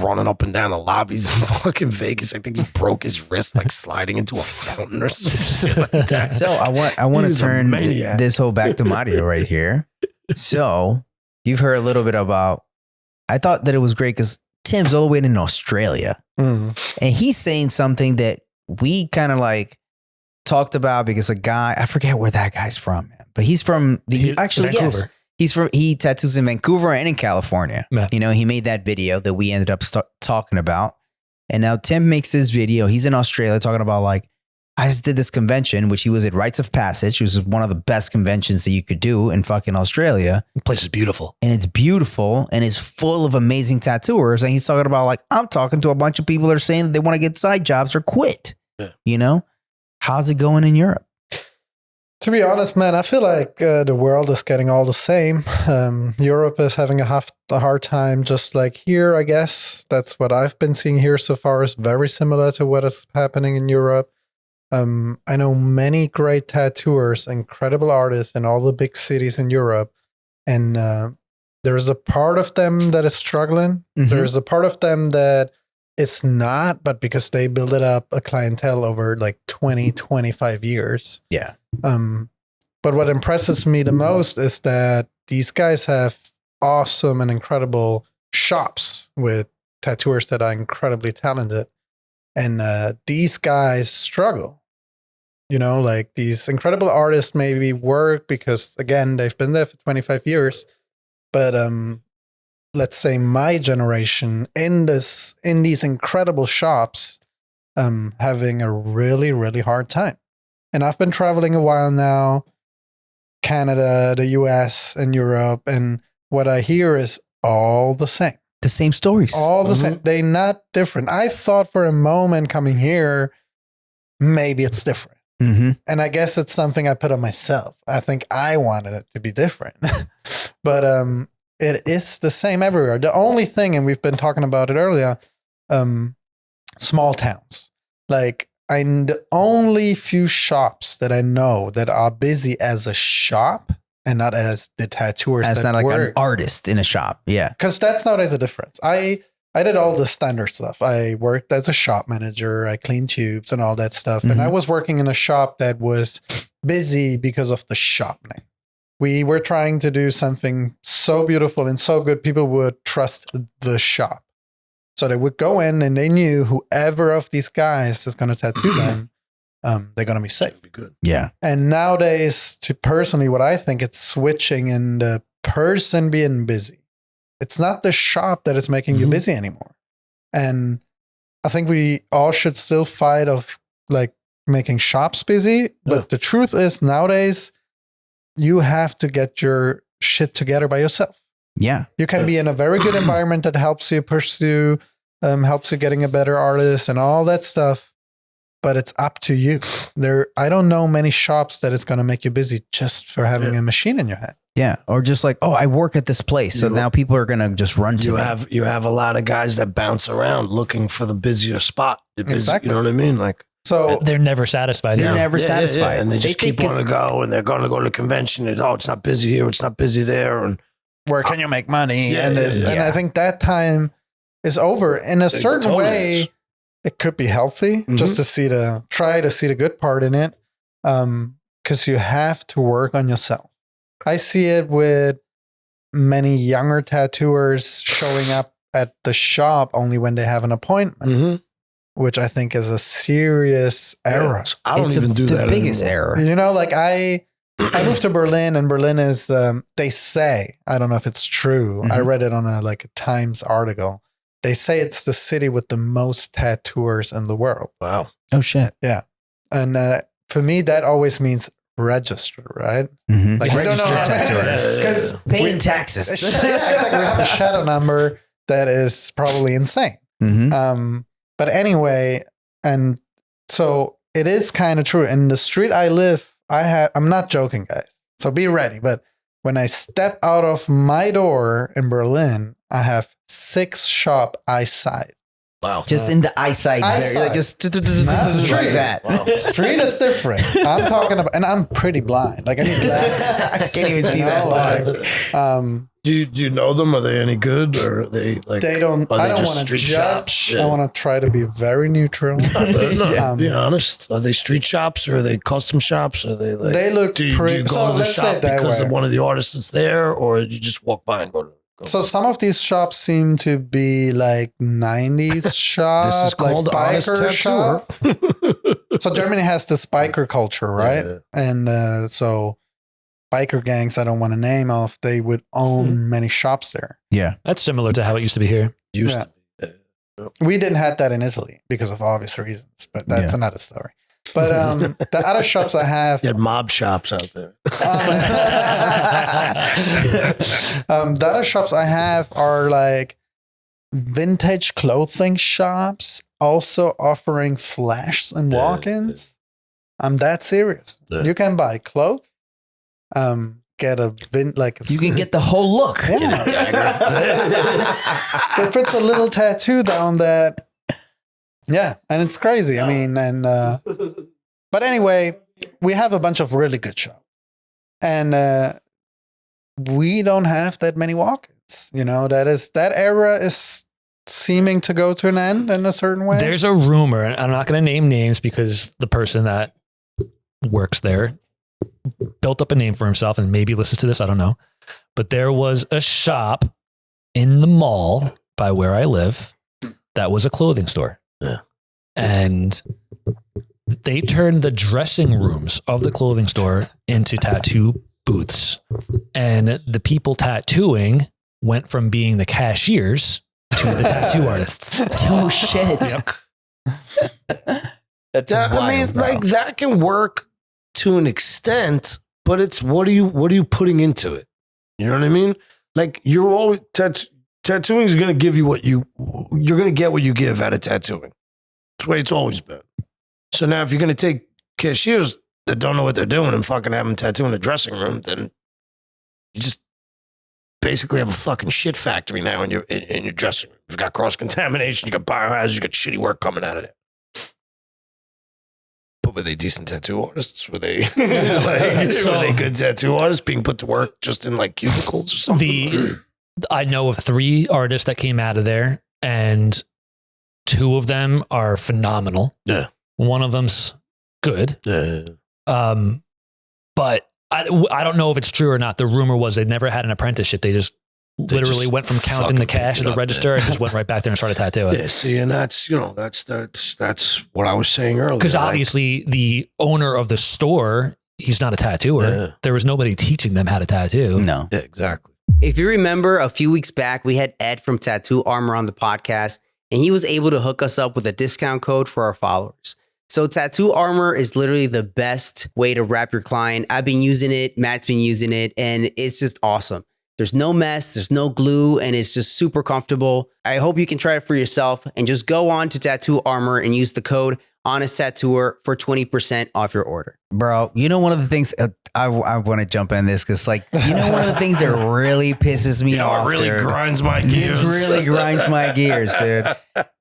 running up and down the lobbies of fucking Vegas. I think he broke his wrist like sliding into a fountain or something like that. So I want to turn this whole back to Mario right here. So you've heard a little bit about, I thought that it was great because Tim's all the way in Australia. And he's saying something that we kind of like talked about because a guy, I forget where that guy's from, man, but he's from Vancouver. He tattoos in Vancouver and in California. Yeah. You know, he made that video that we ended up talking about. And now Tim makes this video. He's in Australia talking about like, I just did this convention, which he was at Rites of Passage, which is one of the best conventions that you could do in fucking Australia. The place is beautiful. And it's beautiful and it's full of amazing tattooers. And he's talking about like, I'm talking to a bunch of people that are saying that they want to get side jobs or quit. Yeah. You know, how's it going in Europe? To be honest, man, I feel like the world is getting all the same. Europe is having a hard time, just like here, I guess. That's what I've been seeing here so far is very similar to what is happening in Europe. I know many great tattooers, incredible artists in all the big cities in Europe. And there's a part of them that is struggling. Mm-hmm. There's a part of them that it's not, but because they build it up a clientele over like 20, 25 years. Yeah. But what impresses me the most is that these guys have awesome and incredible shops with tattooers that are incredibly talented. And these guys struggle. You know, like these incredible artists maybe work because, again, they've been there for 25 years. But let's say my generation in these incredible shops having a really, really hard time. And I've been traveling a while now, Canada, the US, and Europe. And what I hear is all the same. The same stories. All the same. They're not different. I thought for a moment coming here, maybe it's different. Mm-hmm. And I guess it's something I put on myself. I think I wanted it to be different. But it is the same everywhere. The only thing, and we've been talking about it earlier, small towns. Like, the only few shops that I know that are busy as a shop and not as the tattooers. As that not like work. an artist in a shop. Yeah. Because that's nowadays a difference. I did all the standard stuff. I worked as a shop manager. I cleaned tubes and all that stuff. Mm-hmm. And I was working in a shop that was busy because of the shop name. We were trying to do something so beautiful and so good, people would trust the shop. So they would go in and they knew whoever of these guys is going to tattoo them, they're going to be safe. Be good. Yeah. And nowadays, personally, what I think it's switching in the person being busy. It's not the shop that is making you busy anymore. And I think we all should still fight of like making shops busy. But the truth is nowadays, you have to get your shit together by yourself. Yeah. You can be in a very good environment that helps you pursue, helps you getting a better artist and all that stuff. But it's up to you. I don't know many shops that it's going to make you busy just for having a machine in your head. Yeah. Or just like, oh, I work at this place. So now people are going to just run to it. You have a lot of guys that bounce around looking for the busier spot. Exactly. You know what I mean? Like, so they're never satisfied. They're never satisfied. And they just keep wanting to go and they're going to go to the convention. And, it's not busy here. It's not busy there. And where can you make money? And I think that time is over. In a certain way, it could be healthy just to try to see the good part in it. Because you have to work on yourself. I see it with many younger tattooers showing up at the shop only when they have an appointment, which I think is a serious error. I don't even do that. The biggest error. You know, like I moved to Berlin, and Berlin is, they say, I don't know if it's true. I read it on a Times article. They say it's the city with the most tattooers in the world. Wow. Oh, shit. Yeah. And for me, that always means register, right? Mm-hmm. Like registered tattooers. Because paying taxes. Yeah, exactly. We have a shadow number that is probably insane. Mm-hmm. But anyway, and so it is kind of true. In the street I live, I'm not joking, guys. So be ready. But when I step out of my door in Berlin, I have 6 shop eyesight. Wow. Just in the eyesight. Like just not street. Like that. Wow. Street is different. I'm talking about, and I'm pretty blind. Like I need glasses. I can't even see that. Do you know them? Are they any good, or are they like? They don't. I don't just want to street judge. shops? I want to try to be very neutral. No, be honest. Are they street shops or are they custom shops? Are they like? They look Do you pretty. go So to the let's say shop it that because way. of one of the artists that's there, or you just walk by and go? So some of these shops seem to be like 90s shop, This is called like Honest biker Tattooer. shop. So Germany has this biker culture, right? Yeah. And so biker gangs, I don't want to name off, they would own many shops there. Yeah. That's similar to how it used to be here. Used Yeah. to be. We didn't have that in Italy because of obvious reasons, but that's another story. But the other shops I have, You had mob shops out there. the other shops I have are like vintage clothing shops, also offering flashes and walk-ins. I'm that serious. Yeah. You can buy clothes, get a You can get the whole look. yeah. There fits a little tattoo down that. Yeah, and it's crazy. I mean, and but anyway, we have a bunch of really good shows, and we don't have that many walk-ins. You know, that era is seeming to go to an end in a certain way. There's a rumor, and I'm not going to name names because the person that works there built up a name for himself and maybe listens to this. I don't know. But there was a shop in the mall by where I live that was a clothing store. Yeah. And they turned the dressing rooms of the clothing store into tattoo booths. And the people tattooing went from being the cashiers to the tattoo artists. Oh shit. That's I wild, mean, bro. like that can work to an extent, but it's what are you putting into it? You know what I mean? Like you're always tattooing is going to give you you're going to get what you give out of tattooing. It's the way it's always been. So now if you're going to take cashiers that don't know what they're doing and fucking have them tattoo in a dressing room, then you just basically have a fucking shit factory now in your dressing room. You've got cross contamination, you got biohazards, you got shitty work coming out of it. But were they decent tattoo artists? Were they were they good tattoo artists being put to work just in like cubicles or something? I know of 3 artists that came out of there, and 2 of them are phenomenal. Yeah. One of them's good. Yeah. But I don't know if it's true or not. The rumor was they never had an apprenticeship. They just literally went from counting the cash at the register and just went right back there and started tattooing. Yeah, see, and that's what I was saying earlier. Because obviously the owner of the store, he's not a tattooer. Yeah. There was nobody teaching them how to tattoo. No. Yeah, exactly. If you remember a few weeks back, we had Ed from Tattoo Armor on the podcast, and he was able to hook us up with a discount code for our followers. So Tattoo Armor is literally the best way to wrap your client. I've been using it. Matt's been using it, and it's just awesome. There's no mess, there's no glue, and it's just super comfortable. I hope you can try it for yourself and just go on to Tattoo Armor and use the code Honest Tattooer for 20% off your order. Bro, you know, one of the things I want to jump in this because, like, you know, one of the things that really pisses me off, it really dude. grinds my gears. It really grinds my gears, dude.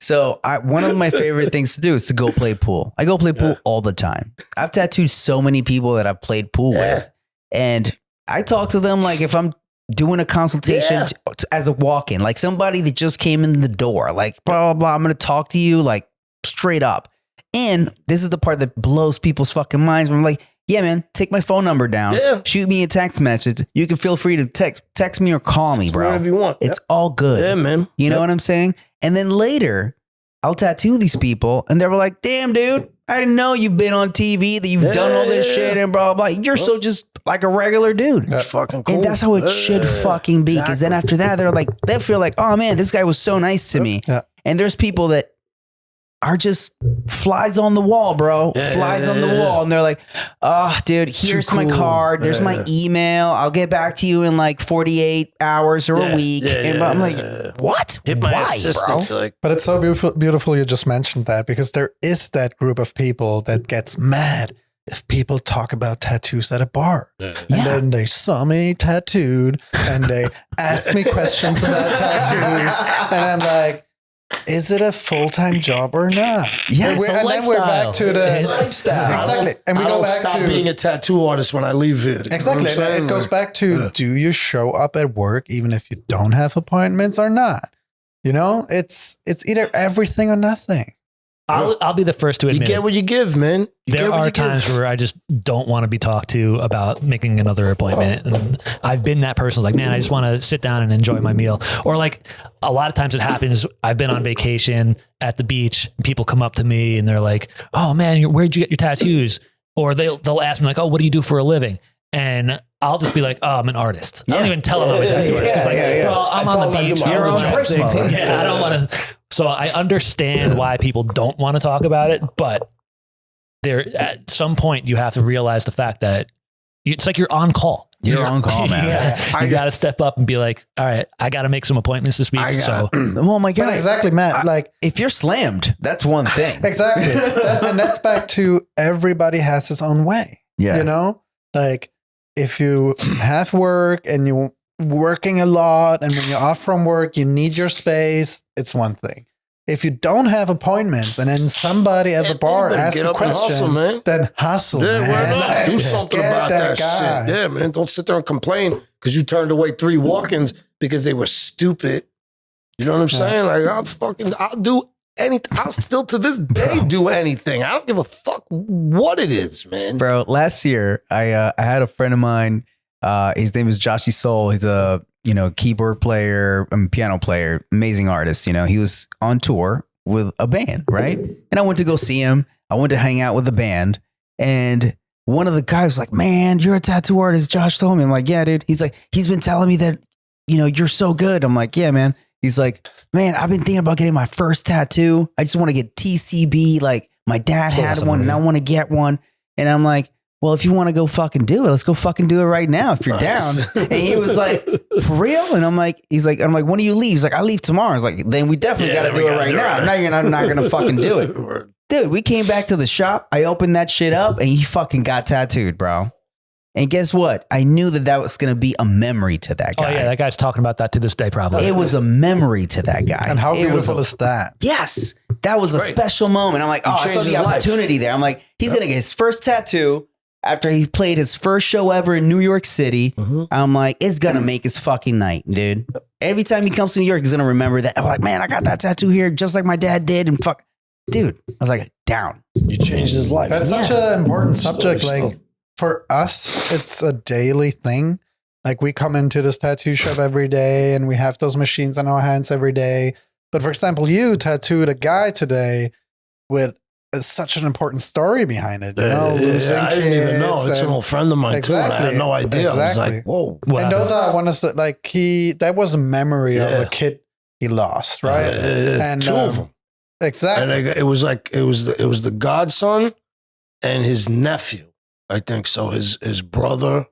So one of my favorite things to do is to go play pool. I go play pool all the time. I've tattooed so many people that I've played pool with, and I talk to them like if I'm doing a consultation as a walk-in, like somebody that just came in the door, like blah, blah, blah. I'm going to talk to you like straight up. And this is the part that blows people's fucking minds. When I'm like, yeah, man, take my phone number down. Yeah. Shoot me a text message. You can feel free to text me or call me, bro. Whatever you want. It's all good. Yeah, man. You know what I'm saying? And then later, I'll tattoo these people and they're like, damn, dude, I didn't know you've been on TV, that you've done all this shit and blah, blah, blah. You're so just like a regular dude. It's fucking cool. And that's how it should fucking be. Because then after that, they feel like, oh man, this guy was so nice to me. Yeah. And there's people that are just flies on the wall, bro. Flies on the wall. And they're like, oh, dude, here's my card. There's my email. I'll get back to you in like 48 hours or a week. And I'm like, what? Hit my Why, assistant. bro? Like, But it's so beautiful you just mentioned that, because there is that group of people that gets mad if people talk about tattoos at a bar. And then they saw me tattooed and they asked me questions about tattoos. And I'm like, is it a full-time job or not? Yeah, it's a and then we're back to the lifestyle. Exactly. And we I go don't back stop to being a tattoo artist when I leave here. You know what exactly. I'm saying? It goes back to do you show up at work even if you don't have appointments or not? You know, it's either everything or nothing. I'll be the first to You admit get what you give, man. You there get what are you times give. where I just don't want to be talked to about making another appointment. And I've been that person like, man, I just want to sit down and enjoy my meal. Or like a lot of times it happens. I've been on vacation at the beach. And people come up to me and they're like, oh man, where'd you get your tattoos? Or they'll ask me like, oh, what do you do for a living? And I'll just be like, oh, I'm an artist. I don't even tell them I'm a tattoo artist. Cause like, bro, I'm on the beach. You're on I don't want to. So I understand why people don't want to talk about it, but there at some point you have to realize the fact that it's like you're on call. You're on call, man. You got to step up and be like, all right, I got to make some appointments this week. Oh my God. But exactly, Matt. Like If you're slammed, that's one thing. exactly, and that's back to everybody has his own way. Yeah. You know, like if you have work and you're working a lot, and when you're off from work, you need your space. It's one thing. If you don't have appointments, and then somebody at the bar asks get a up and question, hustle, man. then hustle, Yeah, man. why not? Like, Do something get about that guy. shit. Yeah, man. Don't sit there and complain because you turned away 3 walk-ins because they were stupid. You know what I'm saying? Like, I'll do anything. I'll still to this day do anything. I don't give a fuck what it is, man. Bro, last year I had a friend of mine. His name is Joshy Soul. He's a keyboard player and piano player, amazing artist. He was on tour with a band, right? And I went to go see him. I went to hang out with the band, and one of the guys was like, "Man, you're a tattoo artist." Josh told me. I'm like, "Yeah, dude." He's like, "He's been telling me that you're so good." I'm like, "Yeah, man." He's like, "Man, I've been thinking about getting my first tattoo. I just want to get TCB. Like my dad had one, and I want to get one." And I'm like, well, if you want to go fucking do it, let's go fucking do it right now if you're down. And he was like, for real? And I'm like, when do you leave? He's like, I leave tomorrow. I was like, then we definitely got to do it right now. Now you're not going to fucking do it. Dude, we came back to the shop. I opened that shit up and he fucking got tattooed, bro. And guess what? I knew that was going to be a memory to that guy. Oh yeah, that guy's talking about that to this day probably. It was a memory to that guy. And how beautiful is that? Yes. That was a special moment. I'm like, I saw the opportunity there. I'm like, he's going to get his first tattoo after he played his first show ever in New York City. I'm like, it's going to make his fucking night, dude. Every time he comes to New York, he's going to remember that. I'm like, man, I got that tattoo here just like my dad did. And fuck, dude, I was like, down. You changed his life. That's such an important subject. Like for us, it's a daily thing. Like we come into this tattoo shop every day and we have those machines on our hands every day. But for example, you tattooed a guy today with such an important story behind it. Losing I didn't even know. It's an old friend of mine too. And I had no idea. I was like, whoa. And those are one of the, like that was a memory of a kid he lost, right? And 2 of them. Exactly. And it was the godson and his nephew, I think. So his brother,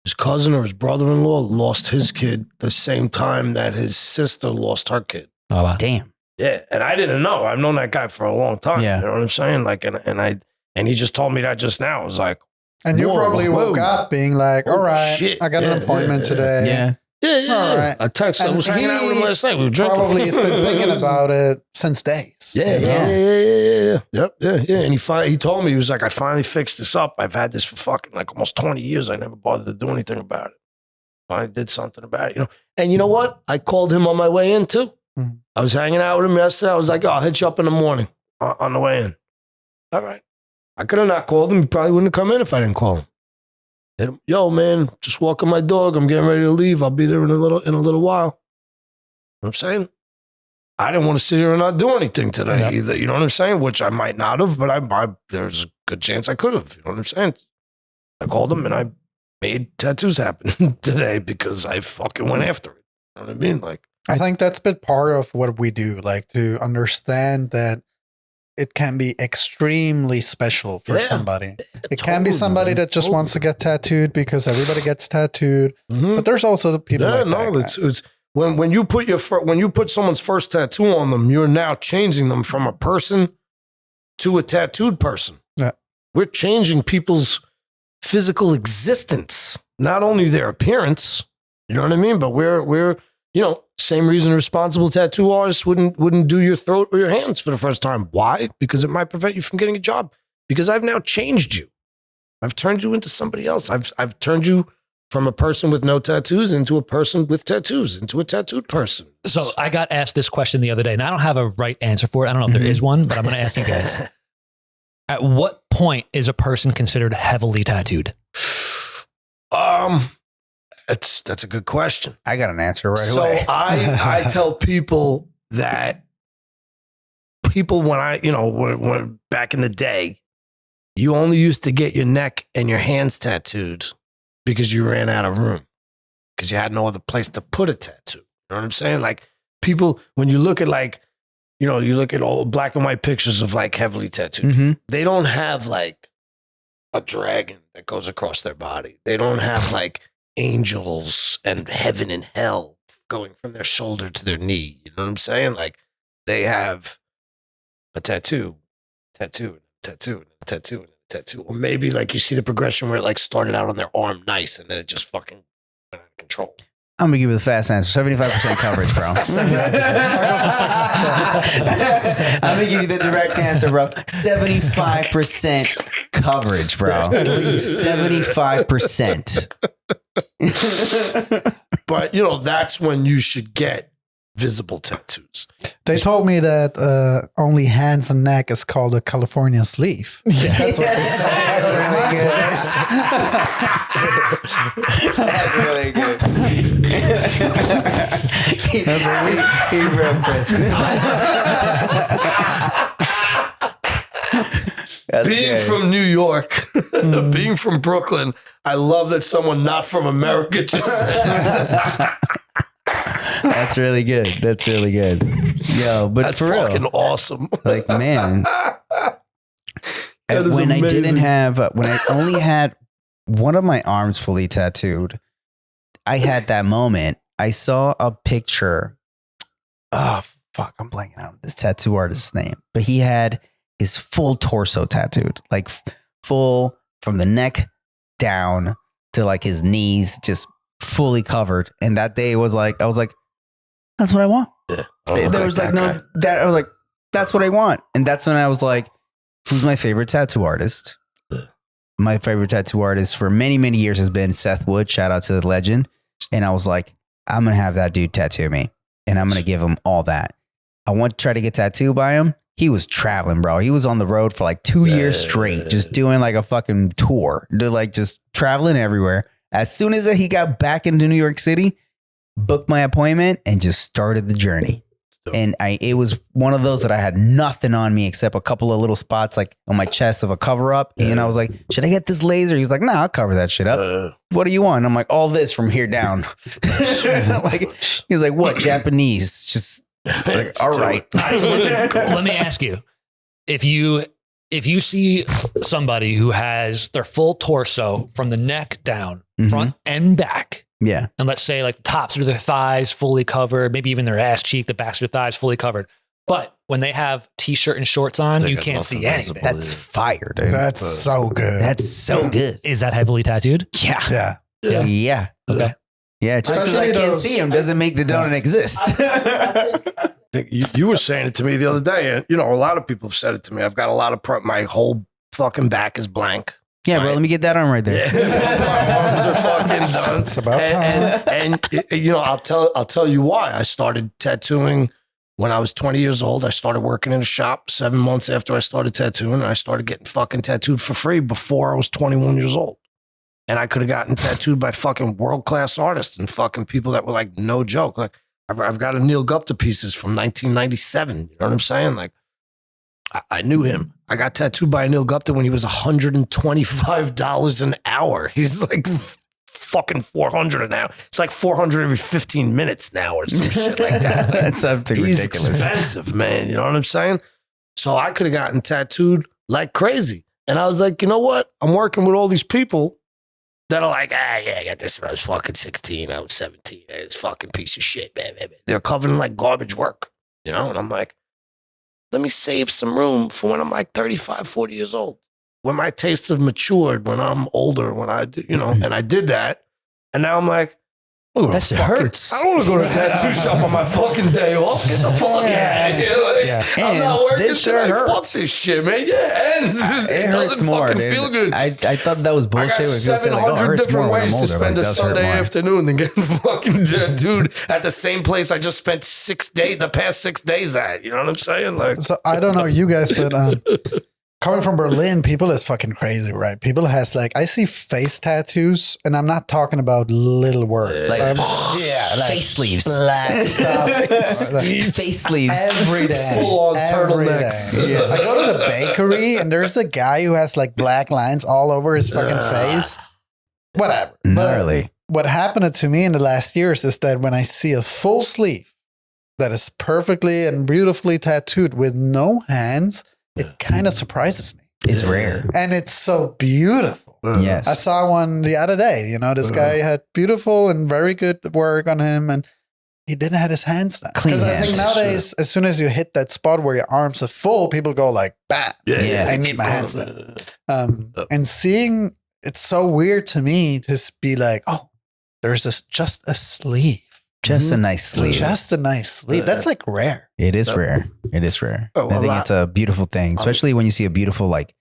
his cousin or his brother-in-law lost his kid the same time that his sister lost her kid. Oh wow. Damn. Yeah, and I didn't know. I've known that guy for a long time. Yeah. You know what I'm saying? Like, and he just told me that just now. I was like, and you probably woke up being like, all right, shit. I got an appointment today. Yeah. Yeah. All right. I texted him. I was hanging out with him last night. We were drinking. Probably has been thinking about it since days. Yeah. Yep. Yeah. And he told me, he was like, I finally fixed this up. I've had this for fucking like almost 20 years. I never bothered to do anything about it. Finally did something about it, And you know what? I called him on my way in too. I was hanging out with him yesterday. I was like, I'll hit you up in the morning on the way in. All right. I could have not called him. He probably wouldn't have come in if I didn't call him. Hit him. Yo, man, just walking my dog. I'm getting ready to leave. I'll be there in a little while. You know what I'm saying? I didn't want to sit here and not do anything today either. You know what I'm saying? Which I might not have, but there's a good chance I could have. You know what I'm saying? I called him and I made tattoos happen today because I fucking went after it. You know what I mean? Like, I think that's been part of what we do, like to understand that it can be extremely special for somebody. It can be somebody that just wants to get tattooed because everybody gets tattooed. But there's also the people like that. It's when you put someone's first tattoo on them, you're now changing them from a person to a tattooed person. Yeah. We're changing people's physical existence, not only their appearance. You know what I mean? But we're Same reason a responsible tattoo artist wouldn't do your throat or your hands for the first time. Why? Because it might prevent you from getting a job. Because I've now changed you. I've turned you into somebody else. I've turned you from a person with no tattoos into a person with tattoos, into a tattooed person. So I got asked this question the other day, and I don't have a right answer for it. I don't know if there is one, but I'm going to ask you guys. At what point is a person considered heavily tattooed? That's a good question. I got an answer right away. So I tell people that when back in the day, you only used to get your neck and your hands tattooed because you ran out of room, because you had no other place to put a tattoo. You know what I'm saying? Like people, when you look at you look at all black and white pictures of like heavily tattooed, they don't have like a dragon that goes across their body. They don't have like angels and heaven and hell going from their shoulder to their knee. You know what I'm saying? Like they have a tattoo. Or maybe like you see the progression where it like started out on their arm nice and then it just fucking went out of control. I'm gonna give you the fast answer. 75% coverage, bro. I'm gonna give you the direct answer, bro. 75% coverage, bro. At least 75%. But that's when you should get visible tattoos. They told me that only hands and neck is called a California sleeve. Yeah, that's what they say. That's really good. That's what he wrote, Chris. Being from New York, being from Brooklyn, I love that someone not from America just said that. That's really good. That's really good. Yo, but that's for fucking real, awesome. like, man, That is when amazing. when I only had one of my arms fully tattooed, I had that moment. I saw a picture. Oh, fuck. I'm blanking out this tattoo artist's name, but he had his full torso tattooed, like full from the neck down to like his knees, just fully covered. And that day was like, I was like, that's what I want. Yeah. There was like no, that I was like, that's what I want. And that's when I was like, who's my favorite tattoo artist? My favorite tattoo artist for many, many years has been Seth Wood. Shout out to the legend. And I was like, I'm going to have that dude tattoo me and I'm going to give him all that. I want to try to get tattooed by him. He was traveling, bro. He was on the road for like 2 years straight, just doing like a fucking tour, like just traveling everywhere. As soon as he got back into New York City, booked my appointment and just started the journey. And it was one of those that I had nothing on me except a couple of little spots like on my chest of a cover up. And I was like, should I get this laser? He was like, nah, I'll cover that shit up. What do you want? I'm like, all this from here down. Like, he was like, what? Japanese? Just like, all right. So let me ask you, if you see somebody who has their full torso from the neck down, front and back, yeah, and let's say like the tops of their thighs fully covered, maybe even their ass cheek, the backs of their thighs fully covered, but when they have t-shirt and shorts on, you can't see anything. That's fire, dude. That's so good. That's so good. Is that heavily tattooed? Yeah. Yeah. Yeah. Okay. Yeah. Just because I can't see him doesn't make the donut exist. You were saying it to me the other day. And, a lot of people have said it to me. I've got a lot of my whole fucking back is blank. Yeah, bro. Let me get that arm right there. Yeah. My arms are fucking done. It's about time. And I'll tell you why. I started tattooing when I was 20 years old. I started working in a shop 7 months after I started tattooing. And I started getting fucking tattooed for free before I was 21 years old. And I could have gotten tattooed by fucking world-class artists and fucking people that were like, no joke. Like, I've got a Neil Gupta pieces from 1997. You know what I'm saying? Like, I knew him. I got tattooed by Neil Gupta when he was $125 an hour. He's like fucking 400 an hour. It's like 400 every 15 minutes now or some shit like that. Like, That's something he's ridiculous. expensive, man. You know what I'm saying? So I could have gotten tattooed like crazy. And I was like, you know what? I'm working with all these people that are like, I got this when I was fucking 16. I was 17. It's fucking piece of shit, man. They're covered in like garbage work, And I'm like, let me save some room for when I'm like 35, 40 years old. When my tastes have matured, when I'm older, when I do, and I did that. And now I'm like, That hurts. I don't want to go to a tattoo shop on my fucking day off. Get the fuck out of here. Like, I'm not working today. Fuck this shit, man. Yeah, and it hurts more, fucking dude. feel good. I thought that was I bullshit. got When people say, like, oh, it 700 hurts different more when ways I'm to older. Like, spend it a does hurt Sunday more. afternoon than getting fucking tattooed at the same place I just spent the past 6 days at. You know what I'm saying? Like, So I don't know you guys, but coming from Berlin, people is fucking crazy, right? People has like, I see face tattoos, and I'm not talking about little words. Like, like face sleeves. black stuff. Face sleeves. Every day. Full on Every turtlenecks. day. I go to the bakery, and there's a guy who has like black lines all over his fucking face. Whatever. But Gnarly. what happened to me in the last years is that when I see a full sleeve that is perfectly and beautifully tattooed with no hands, it kind of surprises me. It's rare. And it's so beautiful. Yes. I saw one the other day. You know, this guy had beautiful and very good work on him, and he didn't have his hands done. Clean Because I think hands. nowadays, as soon as you hit that spot where your arms are full, people go like, bah, Yeah. I need my hands done. And seeing, it's so weird to me to be like, oh, there's just a sleeve. Just a nice sleeve. Just a nice sleeve. That's like rare. It is rare. It is rare. Oh, I a think lot. it's a beautiful thing, especially when you see a beautiful like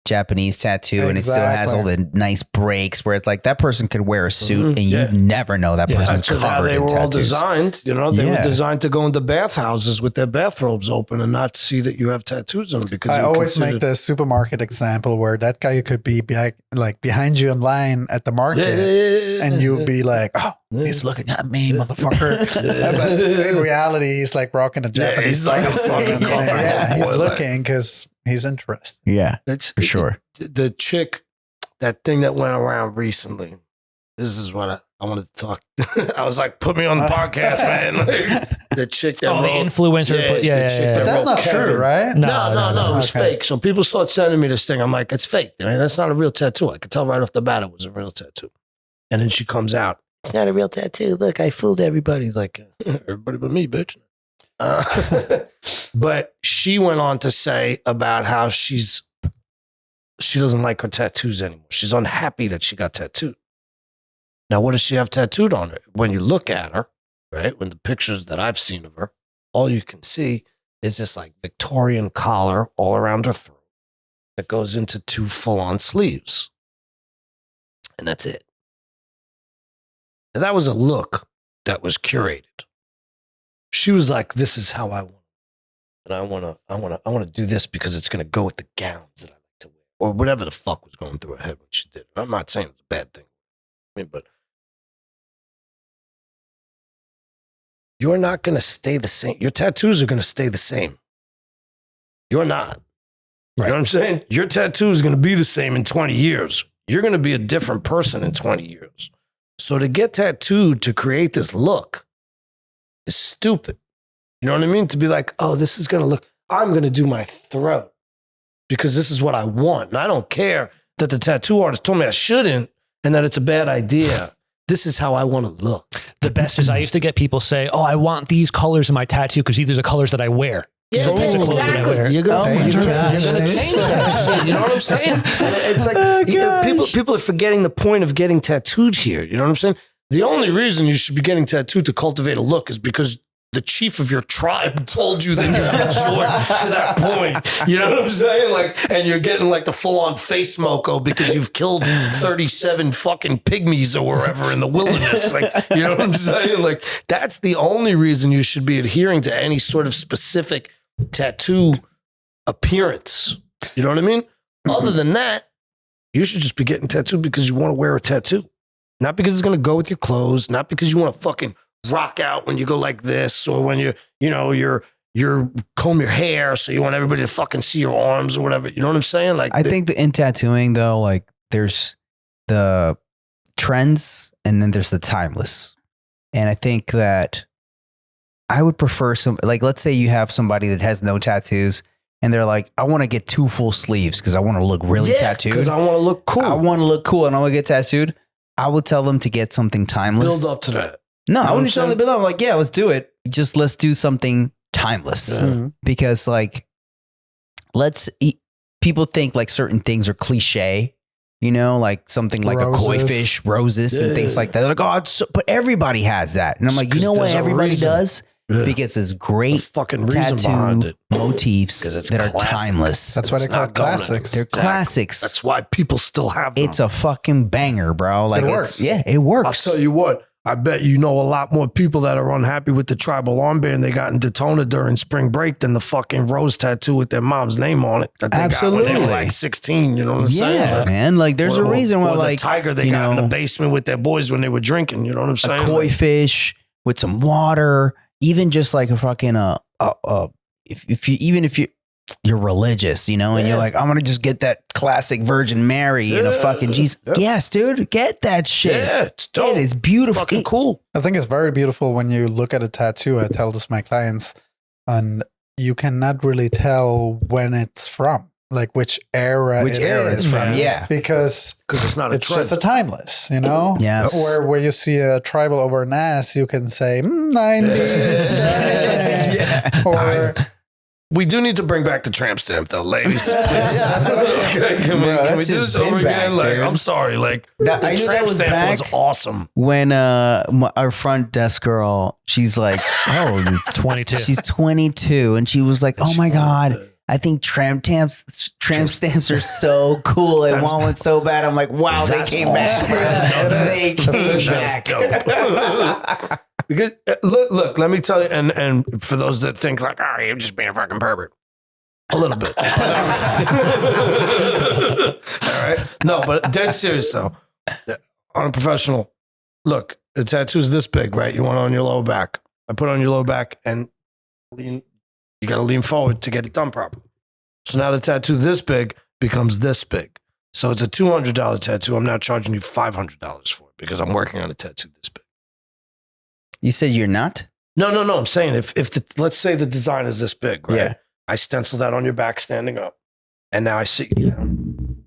Japanese tattoo and it still has all the nice breaks where it's like that person could wear a suit and you never know that person's That's how covered they in were all tattoos. designed. You know, they were Yeah. designed to go into bathhouses with their bathrobes open and not see that you have tattoos on them. Because I you're always make considered- the supermarket example where that guy could be behind you in line at the market, and you'll be like, "Oh, he's looking at me, motherfucker." But in reality, he's like rocking a Japanese he's like a style fucking sleeve. cover. Yeah, he's Boy, like- looking because he's interested. Yeah, It's for sure. The chick, that thing that went around recently. This is what I wanted to talk. I was like, put me on the podcast, man. Like, the chick that Oh, the wrote, influencer. the chick But that that's wrote not Kevin. true, right? No, it was Okay. fake. So people start sending me this thing. I'm like, it's fake. I mean, that's not a real tattoo. I could tell right off the bat it was a real tattoo. And then she comes out. It's not a real tattoo. Look, I fooled everybody. Like, everybody but me, bitch. But she went on to say about how she doesn't like her tattoos anymore. She's unhappy that she got tattooed. Now, what does she have tattooed on her? When you look at her, right, when the pictures that I've seen of her, all you can see is this like Victorian collar all around her throat that goes into 2 full-on sleeves. And that's it. And that was a look that was curated. She was like, this is how I want it. And I want to do this because it's going to go with the gowns that I like to wear. Or whatever the fuck was going through her head when she did it. I'm not saying it's a bad thing. I mean, but you're not going to stay the same. Your tattoos are going to stay the same. You're not. You know what I'm saying? Your tattoo is going to be the same in 20 years. You're going to be a different person in 20 years. So to get tattooed to create this look is stupid. You know what I mean? To be like, oh, this is going to look, I'm going to do my throat because this is what I want. And I don't care that the tattoo artist told me I shouldn't and that it's a bad idea. This is how I want to look. The best is I used to get people say, oh, I want these colors in my tattoo because these are the colors that I wear. Yeah, These are the types of clothes that I wear. You're gonna, Oh, you're gonna gosh. change that shit. You know what I'm saying? And it's like people are forgetting the point of getting tattooed here. You know what I'm saying? The only reason you should be getting tattooed to cultivate a look is because the chief of your tribe told you that you've matured to that point. You know what I'm saying? Like, and you're getting like the full-on face moco because you've killed 37 fucking pygmies or wherever in the wilderness. Like, you know what I'm saying? Like, that's the only reason you should be adhering to any sort of specific tattoo appearance. You know what I mean? Other than that, you should just be getting tattooed because you want to wear a tattoo. Not because it's going to go with your clothes, not because you want to fucking rock out when you go like this or when you're comb your hair so you want everybody to fucking see your arms or whatever. You know what I'm saying? Like, I think that in tattooing though, like there's the trends and then there's the timeless. And I think that I would prefer like, let's say you have somebody that has no tattoos and they're like, I want to get 2 full sleeves because I want to look really tattooed. Because I want to look cool. I want to look cool and I want to get tattooed. I would tell them to get something timeless. Build up to that. No, You know I what wouldn't I'm tell them to saying? build up. I'm like, yeah, let's do it. Just let's do something timeless. Yeah. Because like, people think like certain things are cliche. you know, like something like a koi fish, roses, and things like that. They're like, oh, but everybody has that. And I'm like, you know what everybody does? Because it's great fucking reason behind it. motifs that are timeless. That's why they call it classics. They're classics. That's why people still have them. It's a fucking banger, bro. Like it works. It works. I'll tell you what. I bet you know a lot more people that are unhappy with the tribal armband they got in Daytona during spring break than the fucking rose tattoo with their mom's name on it that they Absolutely. got when they were like 16. You know what I'm saying? Yeah, man. Like there's a reason why, or like the tiger they got in the basement with their boys when they were drinking. You know what I'm saying? a koi fish with some water, even just like a fucking if you're religious, you know, and you're like, I'm gonna just get that classic Virgin Mary and a fucking Jesus. Yeah. Yes, dude, get that shit. Yeah, it's dope. It is beautiful. Fucking cool. I think it's very beautiful when you look at a tattoo. I tell this to my clients, and you cannot really tell when it's from, like which era it's from. Yeah. because it's not a it's trend. just a timeless, you know. Yes. Or where you see a tribal over an ass, you can say 90s. Yeah. Or We do need to bring back the tramp stamp, though, ladies. that's what Okay, can Bro, we that's do just this over been back, again? Like, dude. I'm sorry. Like, That- the I knew that tramp was stamp back. was awesome. When our front desk girl, she's like, oh, it's 22. She's 22, and she was like, oh my god, I think tramp stamps are so cool. I want one so bad. I'm like, wow, they That's came back. awesome. They came back. Dope. Because look, let me tell you, and for those that think like, oh, you're just being a fucking pervert. A little bit. All right. No, but dead serious though. On a professional, look, the tattoo's this big, right? You want it on your lower back. I put it on your lower back and you got to lean forward to get it done properly. So now the tattoo this big becomes this big. So it's a $200 tattoo. I'm now charging you $500 for it because I'm working on a tattoo this big. You said you're not? No. I'm saying if let's say the design is this big, right? Yeah. I stencil that on your back standing up. And now I sit you down.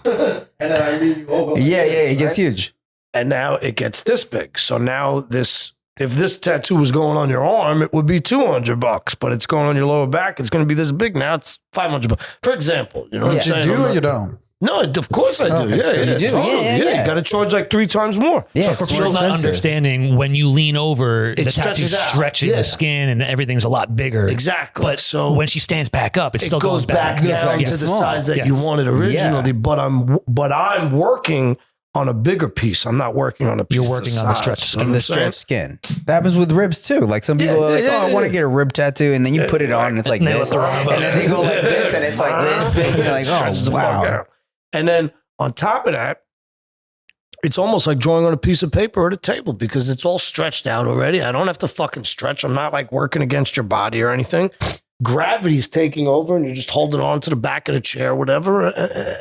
And then I leave you over. Yeah, it gets right? huge. And now it gets this big. So now if this tattoo was going on your arm, it would be $200, but it's going on your lower back. It's going to be this big. Now it's $500. For example, you know what I'm saying? you do or you don't? No, of course I do. Okay. Yeah, You do. totally. Yeah. You got to charge like 3 times more. Yeah, So it's for more people not expensive. understanding, when you lean over, the stretches tattoo's out. stretching Yeah. the skin and everything's a lot bigger. Exactly. But So when she stands back up, it it still goes back down Yes. to the size that you Yes. wanted originally. But I'm working on a bigger piece. I'm not working on a piece. You're working on the stretch size. skin. You know On what the I'm saying? stretch skin. That happens with ribs too. Like some people are like, yeah, oh, I want to yeah. get a rib tattoo, and then you put it on, and it's like And they this, look around. and then they go like this, and it's like this big. And you're like, Stretches the oh fuck wow. out. And then on top of that, it's almost like drawing on a piece of paper at a table because it's all stretched out already. I don't have to fucking stretch. I'm not like working against your body or anything. Gravity's taking over and you're just holding on to the back of the chair, whatever.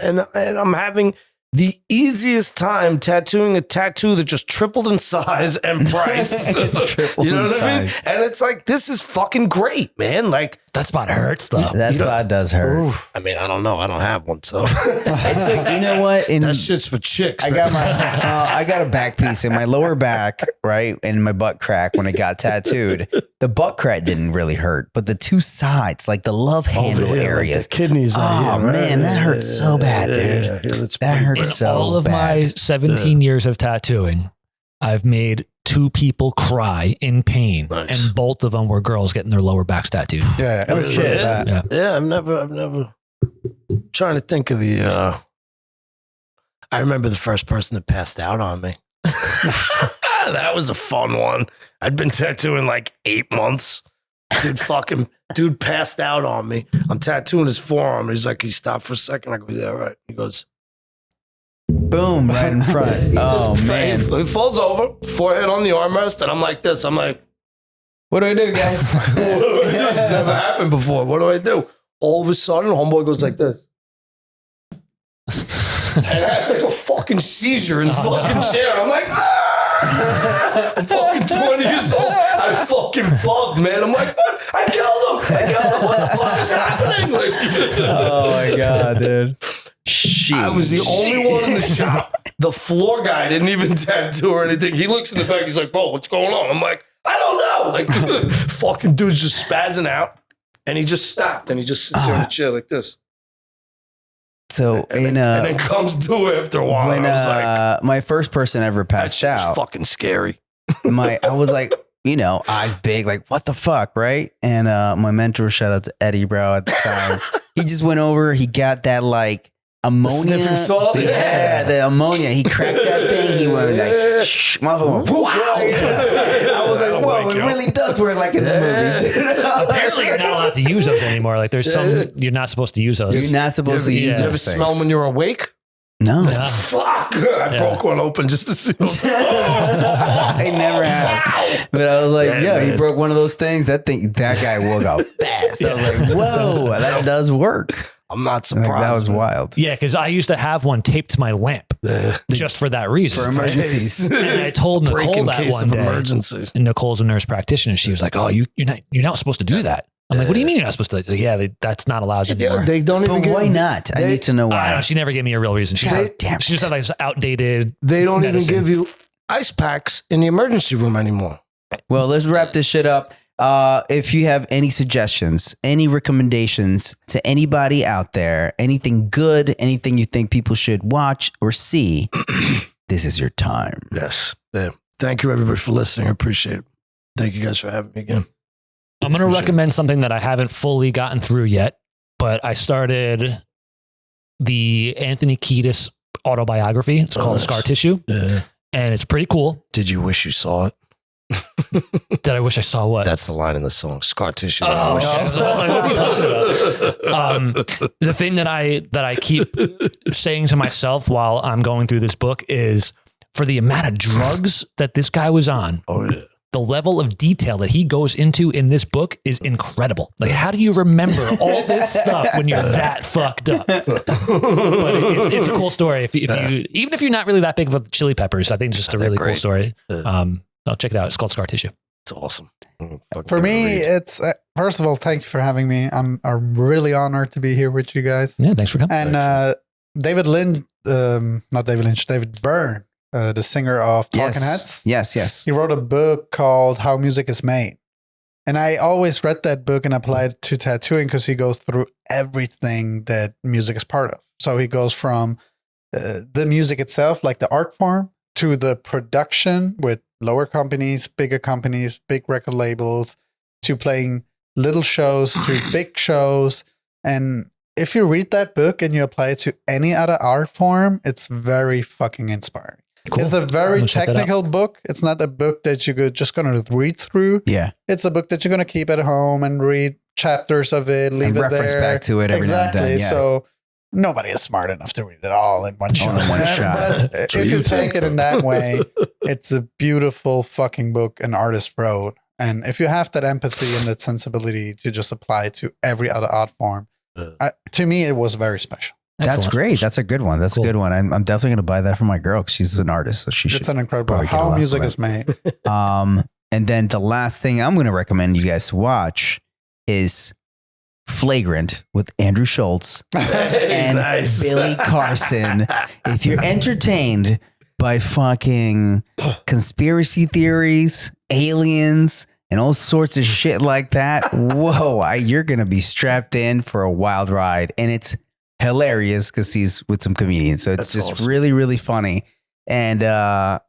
And I'm having the easiest time tattooing a tattoo that just tripled in size and price. Tripled You know in what I mean? size. And it's like, this is fucking great, man. Like, That spot hurts though. That You know- spot does hurt. I mean, I don't know. I don't have one. So It's like, you know what? In that shit's for chicks. I got I got a back piece in my lower back, right, and my butt crack when I got tattooed. The butt crack didn't really hurt, but the two sides, like the love handle areas. the kidneys. Oh, man, that hurts so bad, dude. That hurts In so all of bad. my 17 years of tattooing, I've made 2 people cry in pain, Nice. and both of them were girls getting their lower backs tattooed. Yeah, it's Yeah. really bad. Yeah. Yeah, I've never trying to think of the I remember the first person that passed out on me. That was a fun one. I'd been tattooing like 8 months. Dude passed out on me. I'm tattooing his forearm. He's like, he stopped for a second. I go, yeah, right. He goes, Boom, right in front. Oh man, He folds over, forehead on the armrest, and I'm like this. I'm like, what do I do, guys? what do I do? This has never happened before. What do I do? All of a sudden, homeboy goes like this. And has like a fucking seizure in the fucking chair. I'm like, ah! I'm fucking 20 years old. I fucking bugged, man. I'm like, what? I killed him. What the fuck is happening? Like, Oh my god, dude. Shit. I was the only one in the shop. The floor guy didn't even tattoo or anything. He looks in the back. He's like, bro, what's going on? I'm like, I don't know. Like, fucking dude's just spazzing out. And he just stopped and he just sits there in the chair like this. So and it comes due after a while. when I was like, my first person ever that passed shit was out, fucking scary. I was like, eyes big, like what the fuck, right? And my mentor, shout out to Eddie, bro, at the time, he just went over. He got that like ammonia, sniffing salt? yeah, the ammonia. He cracked that thing. He went like, shh, motherfucker. Wow. I was like, whoa, it really does work like in the movies. Apparently, you're not allowed to use those anymore. Like, there's some you're not supposed to use those. You're not supposed to use You ever those smell things. when you're awake? No. No. Fuck! I broke one open just to see. I never have. But I was like, Yeah, he man. broke one of those things. That guy woke up fast. I was like, whoa, that does work. I'm not Like, surprised. that was man. wild. Yeah, because I used to have one taped to my lamp just for that reason. For emergencies. And I told Break Nicole in that case one of day. emergency. And Nicole's a nurse practitioner. She was like, "Oh, you're not supposed to do that." I'm like, "What do you mean you're not supposed to?" She's like, yeah, that's not allowed anymore. Yeah, they don't even. But why not? I need to know I don't why. know. She never gave me a real reason. She God said, damn she just it. said like it's outdated. They don't medicine. even give you ice packs in the emergency room anymore. Well, let's wrap this shit up. If you have any suggestions, any recommendations to anybody out there, anything good, anything you think people should watch or see, this is your time. Yes. Yeah. Thank you, everybody, for listening. I appreciate it. Thank you guys for having me again. I'm going to recommend something that I haven't fully gotten through yet, but I started the Anthony Kiedis autobiography. It's called nice. Scar Tissue, Yeah. and it's pretty cool. Did you wish you saw it? Did I wish I saw what? That's the line in the song. Scar tissue. Oh, I wish you I was like, what are you talking about? The thing that I keep saying to myself while I'm going through this book is, for the amount of drugs that this guy was on, Oh, yeah. the level of detail that he goes into in this book is incredible. Like, how do you remember all this stuff when you're that fucked up? But it's a cool story. If you even if you're not really that big of a Chili Peppers, I think it's just a really cool great. story. I'll check it out. It's called Scar Tissue. It's awesome. For me, it's first of all, thank you for having me. I'm really honored to be here with you guys. Yeah, thanks for coming. And David Byrne, the singer of Talking Heads. Yes. He wrote a book called How Music is Made. And I always read that book and applied it to tattooing because he goes through everything that music is part of. So he goes from the music itself, like the art form, to the production with lower companies, bigger companies, big record labels, to playing little shows to big shows. And if you read that book and you apply it to any other art form, it's very fucking inspiring. Cool. It's a I'm very gonna check that out. technical book. It's not a book that you're just going to read through. Yeah. It's a book that you're going to keep at home and read chapters of it, leave And it reference there. back to it every now and exactly. then, yeah. So nobody is smart enough to read it all in one shot. in one shot. But if you take it in that way, it's a beautiful fucking book an artist wrote. And if you have that empathy and that sensibility to just apply it to every other art form, to me, it was very special. That's Excellent. great. That's a good one. That's Cool. a good one. I'm definitely going to buy that for my girl because she's an artist. So she should. It's an incredible probably get a how lot music from it. is made. And then the last thing I'm going to recommend you guys to watch is Flagrant with Andrew Schultz and Nice. Billy Carson. If you're entertained by fucking conspiracy theories, aliens, and all sorts of shit like that, whoa, you're going to be strapped in for a wild ride. And it's hilarious because he's with some comedians. So it's That's just awesome. really, really funny. And I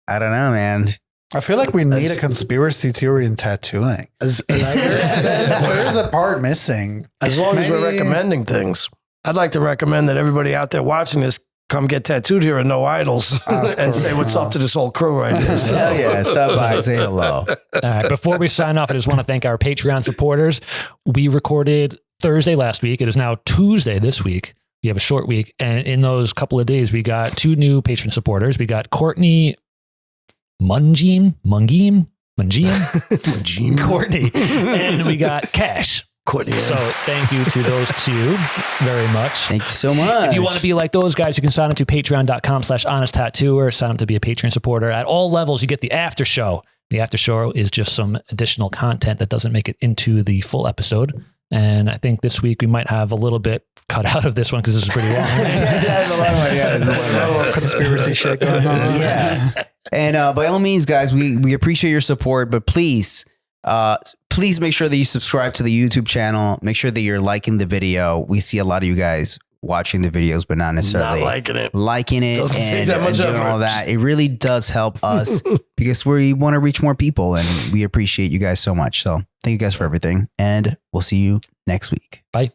don't know, man. I feel like we need a conspiracy theory in tattooing. As There's a part missing. long as we're Maybe- recommending things, I'd like to recommend that everybody out there watching this come get tattooed here and no idols and say what's up to this whole crew right here. So. Hell yeah. Stop by, say hello. All right. Before we sign off, I just want to thank our Patreon supporters. We recorded Thursday last week. It is now Tuesday this week. We have a short week. And in those couple of days, we got 2 new patron supporters. We got Courtney Mungine, Courtney, and we got Cash. Courtney. So thank you to those 2 very much. Thank you so much. If you want to be like those guys, you can sign up to patreon.com/honest-tattooer, sign up to be a Patreon supporter. At all levels, you get the after show. The after show is just some additional content that doesn't make it into the full episode. And I think this week we might have a little bit cut out of this one because this is pretty long. There's a lot of Conspiracy shit going on. Yeah. And by all means, guys, we appreciate your support, but please make sure that you subscribe to the YouTube channel. Make sure that you're liking the video. We see a lot of you guys watching the videos, but not necessarily Not liking it. Doesn't take and, that much and doing effort. all that. It really does help us because we want to reach more people, and we appreciate you guys so much. So thank you guys for everything, and we'll see you next week. Bye.